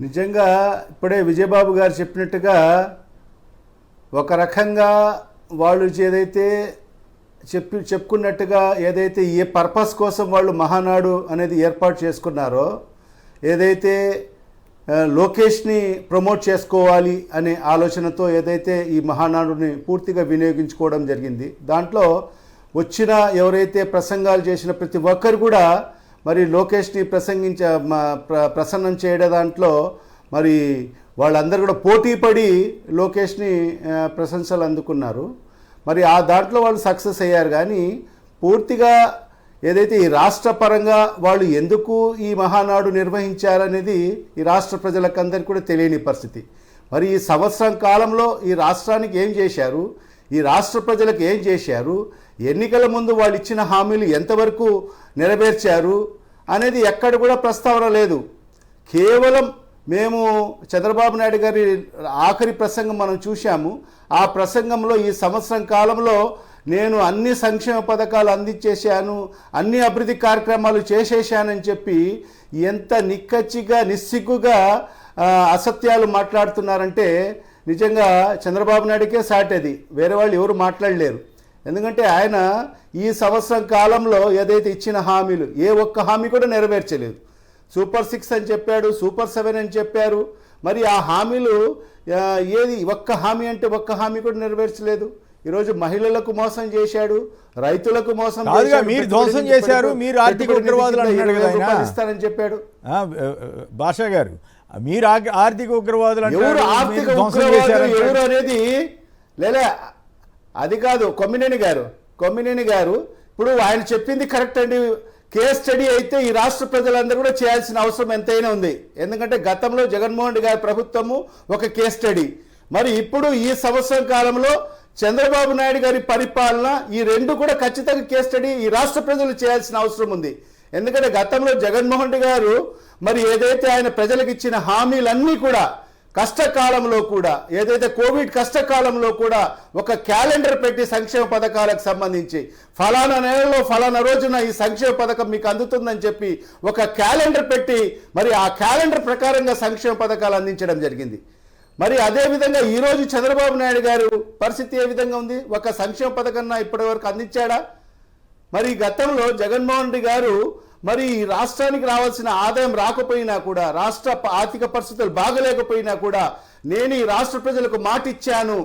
నిజంగా ఇప్పుడే విజయబాబు గారు చెప్పినట్టుగా ఒక రకంగా వాళ్ళు ఏదైతే చెప్పుకున్నట్టుగా ఏదైతే ఏ పర్పస్ కోసం వాళ్ళు మహానాడు అనేది ఏర్పాటు చేసుకున్నారో, ఏదైతే లోకేష్ని ప్రమోట్ చేసుకోవాలి అనే ఆలోచనతో ఏదైతే ఈ మహానాడుని పూర్తిగా వినియోగించుకోవడం జరిగింది, దాంట్లో వచ్చిన ఎవరైతే ప్రసంగాలు చేసిన ప్రతి ఒక్కరు కూడా మరి లోకేష్ని ప్రసన్నం చేయడం దాంట్లో మరి వాళ్ళందరూ కూడా పోటీ పడి లోకేష్ని ప్రశంసలు అందుకున్నారు. మరి ఆ దాంట్లో వాళ్ళు సక్సెస్ అయ్యారు. కానీ పూర్తిగా ఏదైతే ఈ రాష్ట్ర పరంగా వాళ్ళు ఎందుకు ఈ మహానాడు నిర్వహించారనేది ఈ రాష్ట్ర ప్రజలకందరికీ కూడా తెలియని పరిస్థితి. మరి ఈ సంవత్సరం కాలంలో ఈ రాష్ట్రానికి ఏం చేశారు, ఈ రాష్ట్ర ప్రజలకు ఏం చేశారు, ఎన్నికల ముందు వాళ్ళు ఇచ్చిన హామీలు ఎంతవరకు నెరవేర్చారు అనేది ఎక్కడ కూడా ప్రస్తావన లేదు. కేవలం మేము చంద్రబాబు నాయుడు గారి ఆఖరి ప్రసంగం మనం చూశాము. ఆ ప్రసంగంలో ఈ సంవత్సరం కాలంలో నేను అన్ని సంక్షేమ పథకాలు అందించేశాను, అన్ని అభివృద్ధి కార్యక్రమాలు చేసేసానని చెప్పి ఎంత నిక్కచ్చిగా నిస్సిగ్గుగా అసత్యాలు మాట్లాడుతున్నారంటే నిజంగా చంద్రబాబు నాయుడికే సాటది, వేరే వాళ్ళు ఎవరు మాట్లాడలేరు. ఎందుకంటే ఆయన ఈ సంవత్సరం కాలంలో ఏదైతే ఇచ్చిన హామీలు ఏ ఒక్క హామీ కూడా నెరవేర్చలేదు. సూపర్ 6 అని చెప్పాడు, సూపర్ 7 అని చెప్పారు. మరి ఆ హామీలు ఏది ఒక్క హామీ అంటే ఒక్క హామీ కూడా నెరవేర్చలేదు. ఈరోజు మహిళలకు మోసం చేశాడు, రైతులకు మోసం చేశారు. మీరు ఆర్థిక ఉగ్రవాదులు ఇస్తారని చెప్పాడు. భాషా గారు, మీరు ఆర్థిక ఉగ్రవాదులు ఎవరు ఆర్థిక ఉగ్రవాదులు ఎవరు అనేది లేదా అది కాదు. కొమ్మినేని గారు ఇప్పుడు ఆయన చెప్పింది కరెక్ట్ అండి. కేస్ స్టడీ అయితే ఈ రాష్ట్ర ప్రజలందరూ కూడా చేయాల్సిన అవసరం ఎంతైనా ఉంది. ఎందుకంటే గతంలో జగన్మోహన్ రెడ్డి గారి ప్రభుత్వము ఒక కేస్ స్టడీ, మరి ఇప్పుడు ఈ సంవత్సరం కాలంలో చంద్రబాబు నాయుడు గారి పరిపాలన, ఈ రెండు కూడా ఖచ్చితంగా కేస్ స్టడీ ఈ రాష్ట్ర ప్రజలు చేయాల్సిన అవసరం ఉంది. ఎందుకంటే గతంలో జగన్మోహన్ రెడ్డి గారు మరి ఏదైతే ఆయన ప్రజలకు ఇచ్చిన హామీలన్నీ కూడా కష్టకాలంలో కూడా ఏదైతే కోవిడ్ కష్టకాలంలో కూడా ఒక క్యాలెండర్ పెట్టి సంక్షేమ పథకాలకు సంబంధించి ఫలానా నెలలో ఫలానా రోజున ఈ సంక్షేమ పథకం మీకు అందుతుందని చెప్పి ఒక క్యాలెండర్ పెట్టి మరి ఆ క్యాలెండర్ ప్రకారంగా సంక్షేమ పథకాలు అందించడం జరిగింది. మరి అదేవిధంగా ఈరోజు చంద్రబాబు నాయుడు గారు పరిస్థితి ఏ విధంగా ఉంది? ఒక సంక్షేమ పథకన్నా ఇప్పటి వరకు అందించాడా? మరి గతంలో జగన్మోహన్ రెడ్డి గారు మరి రాష్ట్రానికి రావాల్సిన ఆదాయం రాకపోయినా కూడా, రాష్ట్ర ఆర్థిక పరిస్థితులు బాగలేకపోయినా కూడా, నేను ఈ రాష్ట్ర ప్రజలకు మాట ఇచ్చాను,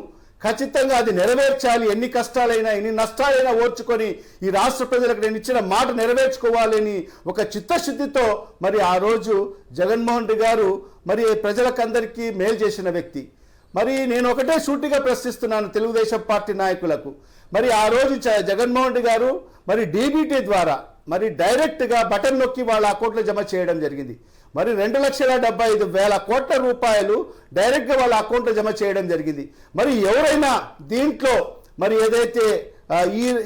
ఖచ్చితంగా అది నెరవేర్చాలి, ఎన్ని కష్టాలైనా ఎన్ని నష్టాలైనా ఓర్చుకొని ఈ రాష్ట్ర ప్రజలకు నేను ఇచ్చిన మాట నెరవేర్చుకోవాలని ఒక చిత్తశుద్ధితో మరి ఆ రోజు జగన్మోహన్ రెడ్డి గారు మరి ప్రజలకందరికీ మేలు చేసిన వ్యక్తి. మరి నేను ఒకటే సూటిగా ప్రశ్నిస్తున్నాను తెలుగుదేశం పార్టీ నాయకులకు. మరి ఆ రోజు జగన్మోహన్ రెడ్డి గారు మరి డీబీటీ ద్వారా మరి డైరెక్ట్గా బటన్ నొక్కి వాళ్ళ అకౌంట్లో జమ చేయడం జరిగింది. మరి 2,75,000 కోట్ల రూపాయలు డైరెక్ట్గా వాళ్ళ అకౌంట్లో జమ చేయడం జరిగింది. మరి ఎవరైనా దీంట్లో మరి ఏదైతే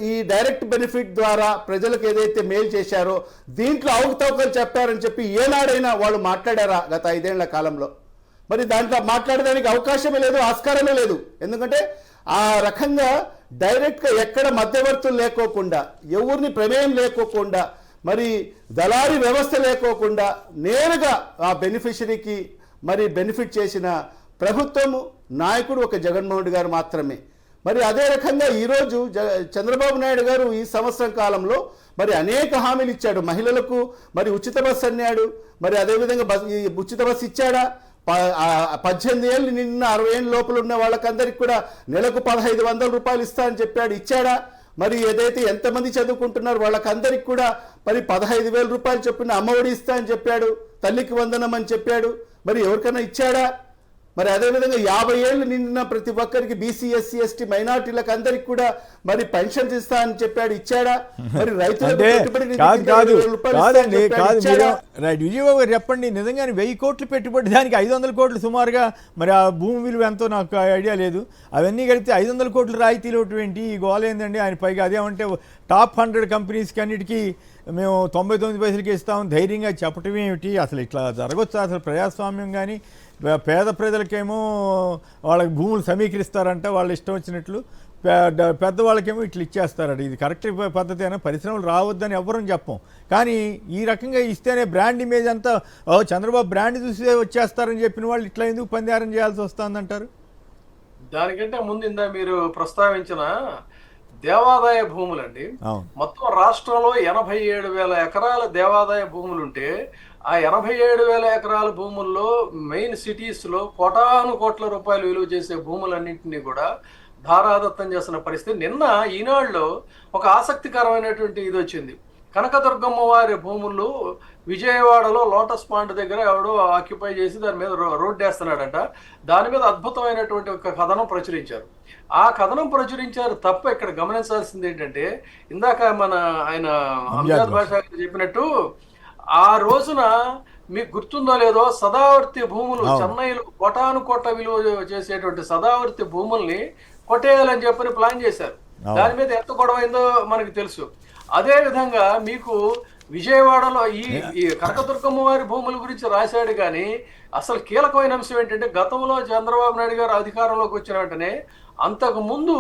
ఈ డైరెక్ట్ బెనిఫిట్ ద్వారా ప్రజలకు ఏదైతే మేలు చేశారో దీంట్లో అవకతవకలు చెప్పారని చెప్పి ఏనాడైనా వాళ్ళు మాట్లాడారా గత 5 ఏళ్ల కాలంలో? మరి దాంట్లో మాట్లాడడానికి అవకాశమే లేదు, ఆస్కారమే లేదు. ఎందుకంటే ఆ రకంగా డైరెక్ట్గా ఎక్కడ మధ్యవర్తులు లేకోకుండా, ఎవరిని ప్రమేయం లేకోకుండా, మరి దళారీ వ్యవస్థ లేకోకుండా నేరుగా ఆ బెనిఫిషరీకి మరి బెనిఫిట్ చేసిన ప్రభుత్వము నాయకుడు ఒక జగన్మోహన్ రెడ్డి గారు మాత్రమే. మరి అదే రకంగా ఈరోజు చంద్రబాబు నాయుడు గారు ఈ సంవత్సరం కాలంలో మరి అనేక హామీలు ఇచ్చాడు. మహిళలకు మరి ఉచిత బస్సు అన్నాడు. మరి అదేవిధంగా ఉచిత బస్సు ఇచ్చాడా? 18 ఏళ్ళు నిన్న 60 ఏళ్ళ లోపల ఉన్న వాళ్ళకందరికి కూడా నెలకు 1,500 రూపాయలు ఇస్తా అని చెప్పాడు, ఇచ్చాడా? మరి ఏదైతే ఎంతమంది చదువుకుంటున్నారు వాళ్ళకందరికి కూడా మరి 15,000 రూపాయలు చొప్పున అమ్మఒడి ఇస్తా అని చెప్పాడు, తల్లికి వందనం అని చెప్పాడు. మరి ఎవరికైనా ఇచ్చాడా? మరి అదేవిధంగా 50 ఏళ్ళు నిండిన ప్రతి ఒక్కరికి బీసీ ఎస్సీ ఎస్టీ మైనార్టీలకు అందరికి కూడా మరి పెన్షన్ ఇస్తా అని చెప్పాడు, ఇచ్చాడా? మరి రైతులకు విజయబాబు గారు చెప్పండి, నిజంగానే 1000 కోట్లు పెట్టుబడి దానికి 500 కోట్లు సుమారుగా, మరి ఆ భూమి విలువ ఎంతో నాకు ఐడియా లేదు, అవన్నీ కలిపితే 500 కోట్లు రాయితీలు ఏంటి ఈ గోల ఏందండి? ఆయన పైగా అదేమంటే టాప్ 100 కంపెనీస్కి అన్నిటికీ మేము 99 పైసలకి ఇస్తాం ధైర్యంగా చెప్పటం ఏమిటి? అసలు ఇట్లా జరగచ్చు? అసలు ప్రజాస్వామ్యం కానీ పేద ప్రజలకేమో వాళ్ళకి భూములు సమీకరిస్తారంట వాళ్ళ ఇష్టం వచ్చినట్లు, పెద్దవాళ్ళకేమో ఇట్లా ఇచ్చేస్తారట. ఇది కరెక్ట్ పద్ధతి అయినా? పరిశ్రమలు రావద్దని ఎవరూ చెప్పం, కానీ ఈ రకంగా ఇస్తేనే బ్రాండ్ ఇమేజ్ అంతా చంద్రబాబు బ్రాండ్ చూసి వచ్చేస్తారని చెప్పిన వాళ్ళు ఇట్లా ఎందుకు పందారం చేయాల్సి వస్తుందంటారు? దానికంటే ముందు ఇందా మీరు ప్రస్తావించిన దేవాదాయ భూములండి, మొత్తం రాష్ట్రంలో 87,000 ఎకరాల దేవాదాయ భూములుంటే ఆ 87,000 ఎకరాల భూముల్లో మెయిన్ సిటీస్లో కోటాను కోట్ల రూపాయలు విలువ చేసే భూములన్నింటినీ కూడా ధారాదత్తం చేసిన పరిస్థితి. నిన్న ఈనాడులో ఒక ఆసక్తికరమైనటువంటి ఇది వచ్చింది. కనకదుర్గమ్మ వారి భూములు విజయవాడలో లోటస్ పాండ్ దగ్గర ఎవడో ఆక్యుపై చేసి దాని మీద రోడ్డు వేస్తున్నాడంట. దాని మీద అద్భుతమైనటువంటి ఒక కథనం ప్రచురించారు. ఆ కథనం ప్రచురించారు తప్ప ఇక్కడ గమనించాల్సింది ఏంటంటే, ఇందాక ఆయన అంజాద్ బాషా చెప్పినట్టు ఆ రోజున మీకు గుర్తుందో లేదో సదావర్తి భూములు చెన్నైలో కోటాను కోట్ల విలువ చేసేటువంటి సదావర్తి భూముల్ని కొట్టేయాలని చెప్పని ప్లాన్ చేశారు. దాని మీద ఎంత గొడవైందో మనకు తెలుసు. అదే విధంగా మీకు విజయవాడలో ఈ కనకదుర్గమ్మ వారి భూముల గురించి రాశాడు. కానీ అసలు కీలకమైన అంశం ఏంటంటే, గతంలో చంద్రబాబు నాయుడు గారు అధికారంలోకి వచ్చిన వెంటనే అంతకు ముందు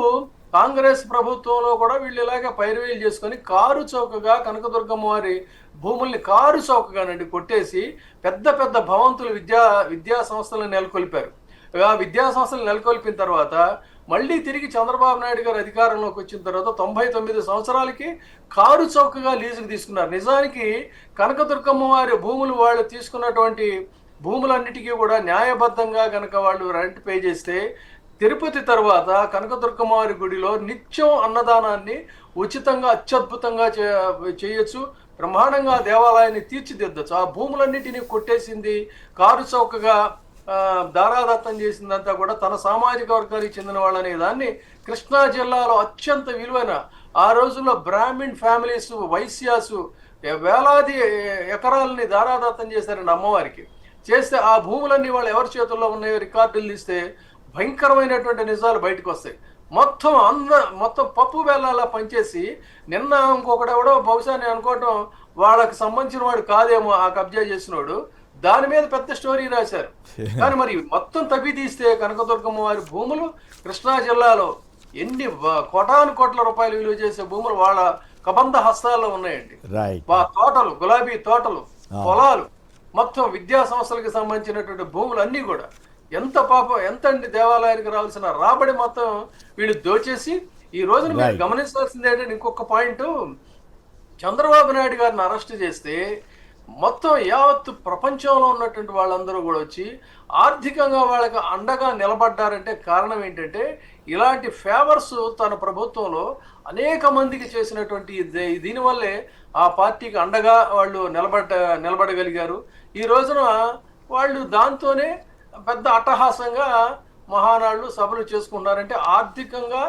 కాంగ్రెస్ ప్రభుత్వంలో కూడా వీళ్ళు ఇలాగే పైరువేలు చేసుకొని కారు చౌకగా కనకదుర్గమ్మ వారి భూముల్ని కారు చౌకగానండి కొట్టేసి పెద్ద పెద్ద భవంతులు విద్యా సంస్థలను నెలకొల్పారు. ఆ విద్యా సంస్థలు నెలకొల్పిన తర్వాత మళ్ళీ తిరిగి చంద్రబాబు నాయుడు గారు అధికారంలోకి వచ్చిన తర్వాత 99 సంవత్సరాలకి కారు చౌకగా లీజుకు తీసుకున్నారు. నిజానికి కనకదుర్గమ్మ వారి భూములు వాళ్ళు తీసుకున్నటువంటి భూములన్నిటికీ కూడా న్యాయబద్ధంగా కనుక వాళ్ళు రెంట్ పే చేస్తే తిరుపతి తర్వాత కనకదుర్గమ్మ వారి గుడిలో నిత్యం అన్నదానాన్ని ఉచితంగా అత్యద్భుతంగా చేయొచ్చు, బ్రహ్మాండంగా దేవాలయాన్ని తీర్చిదిద్దచ్చు. ఆ భూములన్నిటినీ కొట్టేసింది, కారు చౌకగా దారాదత్తం చేసిందంతా కూడా తన సామాజిక వర్గానికి చెందిన వాళ్ళనే దాన్ని కృష్ణా జిల్లాలో అత్యంత విలువైన ఆ రోజుల్లో బ్రాహ్మిన్ ఫ్యామిలీస్ వైశ్యాసు వేలాది ఎకరాలని దారాదత్తం చేశారండి అమ్మవారికి. చేస్తే ఆ భూములన్నీ వాళ్ళు ఎవరి చేతుల్లో ఉన్నాయో రికార్డులు తీస్తే భయంకరమైనటువంటి నిజాలు బయటకు వస్తాయి. మొత్తం పప్పు బెల్లాలా పనిచేసి నిన్న ఇంకొకటి ఎవడో బహుశా నేను అనుకోవటం వాళ్ళకి సంబంధించిన వాడు కాదేమో ఆ కబ్జా చేసినోడు, దాని మీద పెద్ద స్టోరీ రాశారు. కానీ మరి మొత్తం తవ్వి తీస్తే కనకదుర్గమ్మ వారి భూములు కృష్ణా జిల్లాలో ఎన్ని కోటాను కోట్ల రూపాయలు విలువ చేసే భూములు వాళ్ళ కబంధ హస్తాల్లో ఉన్నాయండి. తోటలు, గులాబీ తోటలు, పొలాలు, మొత్తం విద్యా సంస్థలకు సంబంధించినటువంటి భూములు అన్నీ కూడా ఎంత పాపం ఎంత అండి దేవాలయానికి రావాల్సిన రాబడి మొత్తం వీళ్ళు దోచేసి ఈ రోజున మీరు Right. గమనించాల్సింది ఏంటంటే ఇంకొక పాయింట్, చంద్రబాబు నాయుడు గారిని అరెస్ట్ చేస్తే మొత్తం యావత్తు ప్రపంచంలో ఉన్నటువంటి వాళ్ళందరూ కూడా వచ్చి ఆర్థికంగా వాళ్ళకి అండగా నిలబడ్డారంటే కారణం ఏంటంటే ఇలాంటి ఫేవర్స్ తన ప్రభుత్వంలో అనేక మందికి చేసినటువంటి దీనివల్లే ఆ పార్టీకి అండగా వాళ్ళు నిలబడగలిగారు. ఈ రోజున వాళ్ళు దాంతోనే పెద్ద అట్టహాసంగా మహానాళ్ళు సభలు చేసుకుంటున్నారంటే ఆర్థికంగా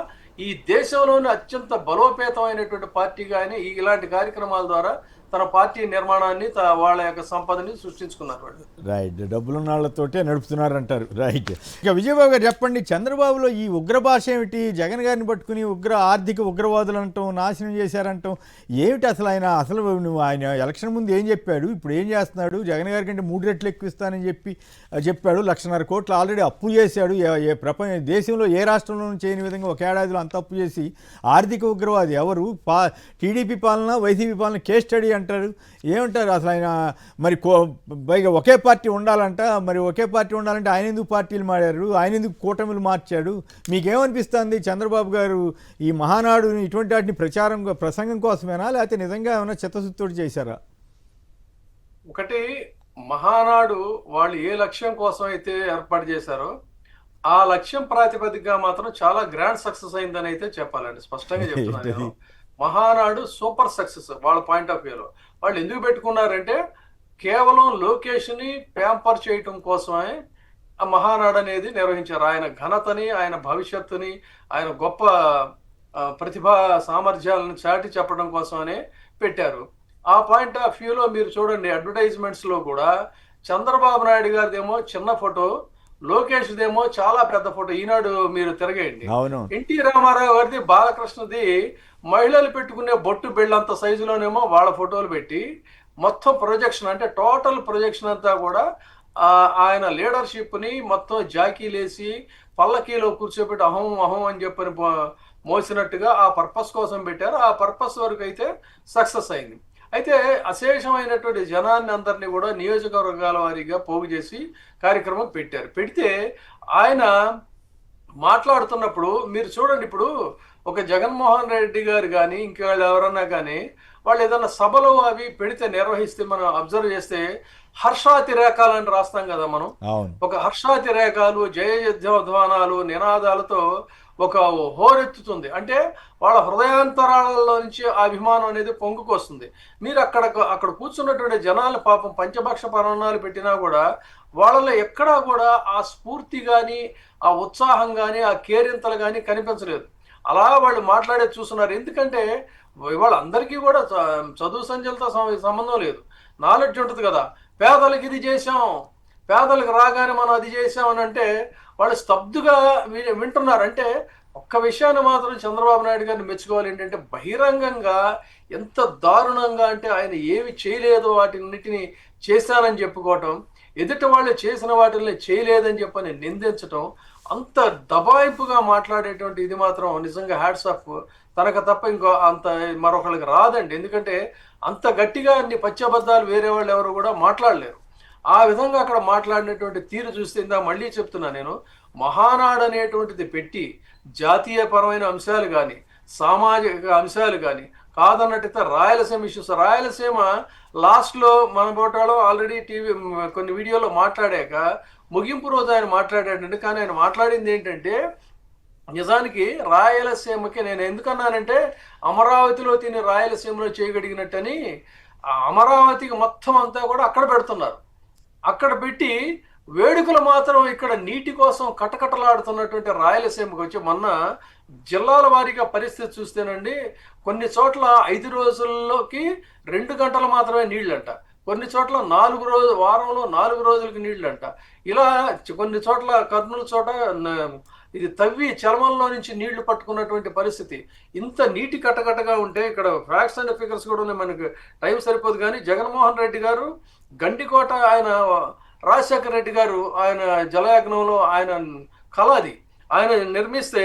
ఈ దేశంలోని అత్యంత బలోపేతమైనటువంటి పార్టీగా ఆయన ఇలాంటి కార్యక్రమాల ద్వారా తన పార్టీ నిర్మాణాన్ని వాళ్ళ యొక్క సంపదని సృష్టించుకున్నారు వాళ్ళు. రైట్, డబ్బులున్న వాళ్ళతోటే నడుపుతున్నారంటారు. రైట్, ఇక విజయబాబు గారు చెప్పండి, చంద్రబాబులో ఈ ఉగ్ర భాష ఏమిటి? జగన్ గారిని పట్టుకుని ఆర్థిక ఉగ్రవాదులు అంటాం, నాశనం చేశారంటాం, ఏమిటి అసలు ఆయన? అసలు నువ్వు ఆయన ఎలక్షన్ ముందు ఏం చెప్పాడు, ఇప్పుడు ఏం చేస్తున్నాడు? జగన్ గారి కంటే 3 రెట్లు ఎక్కువ ఇస్తానని చెప్పాడు. 1,50,000 కోట్లు ఆల్రెడీ అప్పు చేశాడు. దేశంలో ఏ రాష్ట్రంలోనూ చేయని విధంగా ఒక ఏడాదిలో అంత అప్పు చేసి ఆర్థిక ఉగ్రవాది ఎవరు? టీడీపీ పాలన, వైసీపీ పాలన కేస్ స్టడీ అంటారు. ఏమంటారు అసలు ఆయన? మరి పైగా ఒకే పార్టీ ఉండాలంట, మరి ఒకే పార్టీ ఉండాలంటే ఆయన ఎందుకు పార్టీలు మారారు, ఆయన ఎందుకు కూటమిలు మార్చాడు? మీకేమనిపిస్తుంది? చంద్రబాబు గారు ఈ మహానాడు ఇటువంటి వాటిని ప్రసంగం కోసమేనా, లేకపోతే నిజంగా ఏమైనా చిత్తశుద్ధితోటి చేశారా? ఒకటి, మహానాడు వాళ్ళు ఏ లక్ష్యం కోసం అయితే ఏర్పాటు చేశారో ఆ లక్ష్యం ప్రాతిపదికగా మాత్రం చాలా గ్రాండ్ సక్సెస్ అయిందని అయితే చెప్పాలండి. స్పష్టంగా చెప్తున్నాను నేను. మహానాడు సూపర్ సక్సెస్ వాళ్ళ పాయింట్ ఆఫ్ వ్యూలో. వాళ్ళు ఎందుకు పెట్టుకున్నారంటే కేవలం లోకేష్ని ప్యాంపర్ చేయటం కోసమే ఆ మహానాడు అనేది నిర్వహించారు. ఆయన ఘనతని, ఆయన భవిష్యత్తుని, ఆయన గొప్ప ప్రతిభా సామర్థ్యాలను చాటి చెప్పడం కోసమనే పెట్టారు. ఆ పాయింట్ ఆఫ్ వ్యూలో మీరు చూడండి, అడ్వర్టైజ్మెంట్స్లో కూడా చంద్రబాబు నాయుడు గారిదేమో చిన్న ఫోటో, లోకేష్ దేమో చాలా పెద్ద ఫోటో. ఈనాడు మీరు తిరగేయండి, ఎన్టీ రామారావు గారిది, బాలకృష్ణది మహిళలు పెట్టుకునే బొట్టు బెళ్ళంత సైజులోనేమో వాళ్ళ ఫోటోలు పెట్టి మొత్తం ప్రొజెక్షన్, అంటే టోటల్ ప్రొజెక్షన్ అంతా కూడా ఆయన లీడర్షిప్ని మొత్తం జాకీలేసి పల్లకీలో కూర్చోబెట్టి అహం అహం అని చెప్పని మోసినట్టుగా ఆ పర్పస్ కోసం పెట్టారు. ఆ పర్పస్ వరకు అయితే సక్సెస్ అయింది. అయితే అశేషమైనటువంటి జనాన్ని అందరినీ కూడా నియోజకవర్గాల వారీగా పోగు చేసి కార్యక్రమం పెట్టారు. పెడితే ఆయన మాట్లాడుతున్నప్పుడు మీరు చూడండి, ఇప్పుడు ఒక జగన్మోహన్ రెడ్డి గారు కానీ ఇంకెళ్ళు ఎవరన్నా కానీ వాళ్ళు ఏదన్నా సభలు అవి పెడితే నిర్వహిస్తే మనం అబ్జర్వ్ చేస్తే హర్షాతిరేకాలని రాస్తాం కదా మనం. ఒక హర్షాతిరేకాలు, జయధ్వానాలు, నినాదాలతో ఒక హోరెత్తుతుంది. అంటే వాళ్ళ హృదయాంతరాలలో నుంచి ఆ అభిమానం అనేది పొంగుకొస్తుంది. మీరు అక్కడ కూర్చున్నటువంటి జనాలు పాపం పంచభక్ష పరమాణాలు పెట్టినా కూడా వాళ్ళలో ఎక్కడా కూడా ఆ స్ఫూర్తి కానీ, ఆ ఉత్సాహం కానీ, ఆ కేరింతలు కానీ కనిపించలేదు. అలా వాళ్ళు మాట్లాడేది చూస్తున్నారు. ఎందుకంటే వాళ్ళందరికీ కూడా చదువు సంఖ్యలతో సంబంధం లేదు, నాలెడ్జ్ ఉంటుంది కదా. పేదలకు ఇది చేసాం, పేదలకు రాగానే మనం అది చేసాం అని అంటే వాళ్ళు స్తబ్దుగా వింటున్నారు. అంటే ఒక్క విషయాన్ని మాత్రం చంద్రబాబు నాయుడు గారిని మెచ్చుకోవాలి, ఏంటంటే బహిరంగంగా ఎంత దారుణంగా అంటే ఆయన ఏమి చేయలేదో వాటిన్నిటిని చేశానని చెప్పుకోవటం, ఎదుటి వాళ్ళు చేసిన వాటిని చేయలేదని చెప్పని నిందించటం, అంత దబాయింపుగా మాట్లాడేటువంటి ఇది మాత్రం నిజంగా హ్యాట్స్ ఆఫ్. తనకు తప్ప ఇంకో అంత మరొకరికి రాదండి. ఎందుకంటే అంత గట్టిగా అన్ని పచ్చబద్దాలు వేరే వాళ్ళు ఎవరు కూడా మాట్లాడలేరు. ఆ విధంగా అక్కడ మాట్లాడినటువంటి తీరు చూస్తే మళ్ళీ చెప్తున్నా నేను, మహానాడు అనేటువంటిది పెట్టి జాతీయపరమైన అంశాలు కానీ, సామాజిక అంశాలు కానీ కాదన్నట్టయితే రాయలసీమ ఇష్యూస్, రాయలసీమ లాస్ట్లో మన బోటాలో ఆల్రెడీ టీవీ కొన్ని వీడియోలో మాట్లాడాక ముగింపు రోజు ఆయన మాట్లాడాడండి. కానీ ఆయన మాట్లాడింది ఏంటంటే నిజానికి రాయలసీమకి నేను ఎందుకన్నానంటే అమరావతిలో తిని రాయలసీమలో చేయగలిగినట్టని, అమరావతికి మొత్తం అంతా కూడా అక్కడ పెడుతున్నారు. అక్కడ పెట్టి వేడుకలు మాత్రం ఇక్కడ నీటి కోసం కటకటలాడుతున్నటువంటి రాయలసీమకు వచ్చి మొన్న జిల్లాల వారీగా పరిస్థితి చూస్తేనండి, కొన్ని చోట్ల 5 రోజుల్లోకి 2 గంటలు మాత్రమే నీళ్ళంట, కొన్ని చోట్ల వారంలో 4 రోజులకి నీళ్ళంట. ఇలా కొన్ని చోట్ల కర్నూలు చోట ఇది తవ్వి చలమల్లో నుంచి నీళ్లు పట్టుకున్నటువంటి పరిస్థితి. ఇంత నీటి కటకటగా ఉంటే ఇక్కడ ఫ్యాక్ట్స్ అండ్ ఫిగర్స్ కూడా ఉన్నాయి, మనకు టైం సరిపోదు. కానీ జగన్మోహన్ రెడ్డి గారు గండికోట, ఆయన రాజశేఖర రెడ్డి గారు ఆయన జలయజ్ఞంలో ఆయన కళది ఆయన నిర్మిస్తే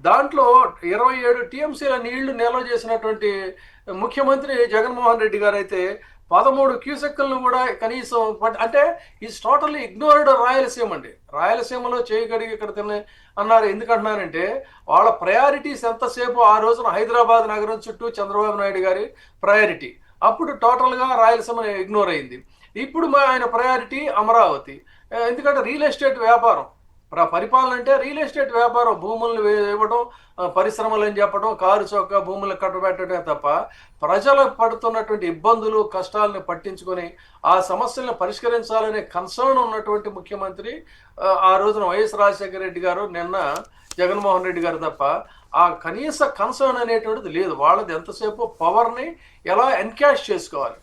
దాంట్లో 27 టీఎంసీల నీళ్లు నిల్వ చేసినటువంటి ముఖ్యమంత్రి జగన్మోహన్ రెడ్డి గారు అయితే 13 క్యూసెక్కులను కూడా కనీసం అంటే ఈజ్ టోటల్లీ ఇగ్నోర్డ్ రాయలసీమ అండి. రాయలసీమలో చేయగలిగి ఇక్కడ తినే అన్నారు. ఎందుకంటున్నారంటే వాళ్ళ ప్రయారిటీస్ ఎంతసేపు ఆ రోజున హైదరాబాద్ నగరం చుట్టూ చంద్రబాబు నాయుడు గారి ప్రయారిటీ, అప్పుడు టోటల్గా రాయలసీమ ఇగ్నోర్ అయింది. ఇప్పుడు ఆయన ప్రయారిటీ అమరావతి. ఎందుకంటే రియల్ ఎస్టేట్ వ్యాపారం, పరిపాలన అంటే రియల్ ఎస్టేట్ వ్యాపారం, భూములను ఇవ్వడం, పరిశ్రమలు అని చెప్పడం, కారు చౌక భూములు కట్టబెట్టడమే తప్ప ప్రజలు పడుతున్నటువంటి ఇబ్బందులు కష్టాలను పట్టించుకొని ఆ సమస్యలను పరిష్కరించాలనే కన్సర్న్ ఉన్నటువంటి ముఖ్యమంత్రి ఆ రోజున వైఎస్ రాజశేఖర రెడ్డి గారు, నిన్న జగన్మోహన్ రెడ్డి గారు తప్ప ఆ కనీస కన్సర్న్ అనేటువంటిది లేదు. వాళ్ళది ఎంతసేపు పవర్ని ఎలా ఎన్కాష్ చేసుకోవాలి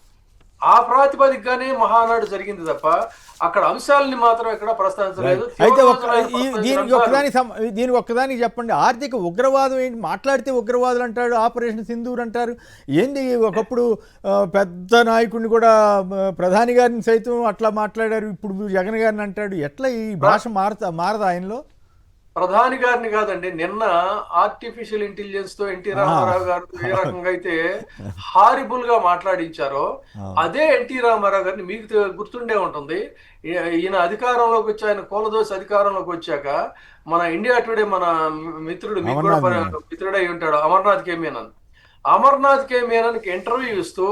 ఆ ప్రాతిపదికగానే మహానాడు జరిగింది తప్ప అక్కడ అంశాలని మాత్రం ఎక్కడ ప్రస్తావించలేదు. అయితే దీనికి ఒక్కదానికి చెప్పండి, ఆర్థిక ఉగ్రవాదం ఏంటి? మాట్లాడితే ఉగ్రవాదులు అంటాడు, ఆపరేషన్ సింధూర్ అంటారు. ఏంది ఒకప్పుడు పెద్ద నాయకుడిని కూడా ప్రధాని గారిని సైతం అట్లా మాట్లాడారు, ఇప్పుడు జగన్ గారిని అంటాడు. ఎట్లా ఈ భాష మారదా ఆయనలో? ప్రధాని గారిని కాదండి, నిన్న ఆర్టిఫిషియల్ ఇంటెలిజెన్స్ తో ఎన్టీ రామారావు గారు ఏ రకంగా అయితే హారిబుల్ గా మాట్లాడించారో అదే ఎన్టీ రామారావు గారిని మీకు గుర్తుండే ఉంటుంది. ఈయన అధికారంలోకి వచ్చి, ఆయన కోలదోసి అధికారంలోకి వచ్చాక మన ఇండియా టుడే మన మిత్రుడు, మీకు కూడా మిత్రుడై ఉంటాడు, అమర్నాథ్ కే మీనన్. అమర్నాథ్ కే మీనన్కి ఇంటర్వ్యూ ఇస్తూ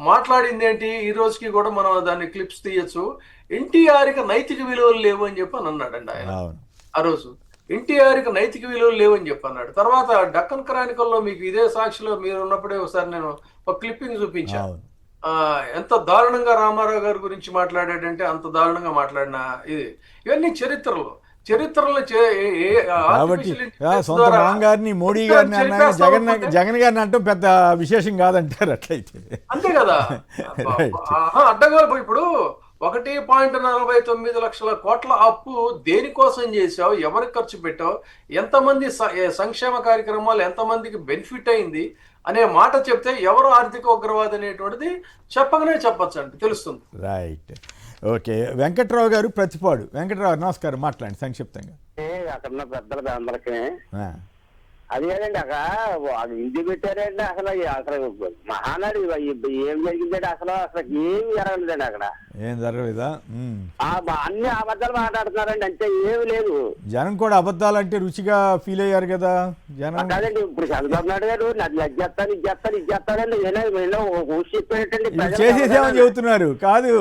మాట్లాడింది ఏంటి, ఈ రోజుకి కూడా మనం దాన్ని క్లిప్స్ తీయచ్చు. ఎన్టీఆర్కి నైతిక విలువలు లేవు అని చెప్పి అని అన్నాడండి ఆయన ఆ రోజు. ఎన్టీఆర్కి నైతిక విలువలు లేవని చెప్పి అన్నాడు. తర్వాత డక్కన్ క్రానికల్లో మీకు ఇదే సాక్షిలో మీరు ఉన్నప్పుడే ఒకసారి నేను ఒక క్లిప్పింగ్ చూపించాను. ఎంత దారుణంగా రామారావు గారి గురించి మాట్లాడాడంటే అంత దారుణంగా మాట్లాడిన ఇది. ఇవన్నీ చరిత్రలో మోడీ గారిని జగన్ గారిని అంటూ పెద్ద విశేషం కాదంటారు. అట్లయితే అంతే కదా. అడ్డగా ఇప్పుడు 1.49 లక్షల కోట్ల అప్పు దేనికోసం చేసావు, ఎవరికి ఖర్చు పెట్టావు, ఎంతమంది సంక్షేమ కార్యక్రమాలు ఎంతమందికి బెనిఫిట్ అయింది అనే మాట చెప్తే ఎవరు ఆర్థిక ఉగ్రవాది అనేటువంటిది చెప్పగానే చెప్పచ్చు అండి, తెలుస్తుంది. Right, okay. వెంకట్రావు గారు ప్రతిపాడు. వెంకట్రావు నమస్కారం, మాట్లాడండి సంక్షిప్తంగా. అక్కడ పెద్దలు అందరికీ అది కాదండి, అక్కడ ఇంటి పెట్టారండి. అసలు మహానాడు ఏం జరిగిందండి, అసలు ఏమి జరగలేదండి. అక్కడ ఏం జరగలేదా? అన్ని అబద్ధాలు మాట్లాడుతున్నారండి, అంటే ఏమి లేదు. జనం కూడా అబద్ధాలు అంటే రుచిగా ఫీల్ అయ్యారు కదా జనం. కాదండి, ఇప్పుడు చంద్రబాబు నాయుడు గారు అది చేస్తానండి చెప్పేటండి, చేసేసామని చెబుతున్నారు. కాదు,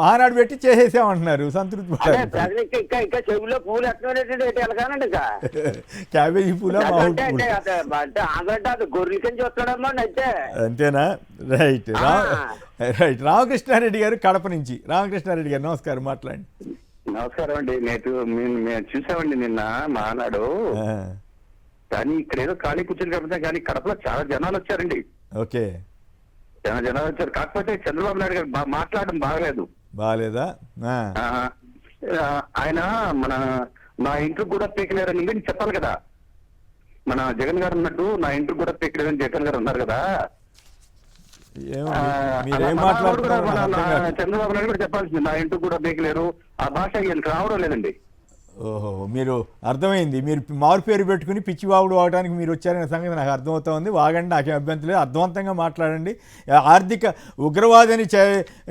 మహానాడు పెట్టి చేసేసామంటున్నారు, సంతృప్తి ప్రజలు ఇంకా చెవుల్లో పూలు ఎక్కడండి ఎలాగానండి. ఇంకా క్యాబేజీ పూల అంతేనా? Right right. రామకృష్ణారెడ్డి గారు కడప నుంచి. రామకృష్ణారెడ్డి గారు నమస్కారం, మాట్లాడండి. నమస్కారం అండి. మేము చూసామండి నిన్న మహానాడు, కానీ ఇక్కడ ఏదో ఖాళీ కూర్చొని కడితే కానీ కడపలో చాలా జనాలు వచ్చారండి. ఓకే, చాలా జనాలు వచ్చారు. కాకపోతే చంద్రబాబు నాయుడు గారు మాట్లాడడం బాగాలేదా? ఆయన నా ఇంటికి కూడా పీకలేరని నేను చెప్పాలి కదా. మన జగన్ గారు అన్నట్టు నా ఇంటికి కూడా పీకలేదని జగన్ గారు ఉన్నారు కదా. చంద్రబాబు నాయుడు కూడా చెప్పాల్సింది, నా ఇంటికి కూడా పీకలేరు. ఆ భాష రావడం లేదండి. ఓహో, మీరు అర్థమైంది. మీరు మారు పేరు పెట్టుకుని పిచ్చివాగుడు వాడడానికి మీరు వచ్చారనే సంగతి నాకు అర్థమవుతోంది. వాగండి, నాకేం అభ్యంతరం లేదు. అర్థవంతంగా మాట్లాడండి. ఆర్థిక ఉగ్రవాదని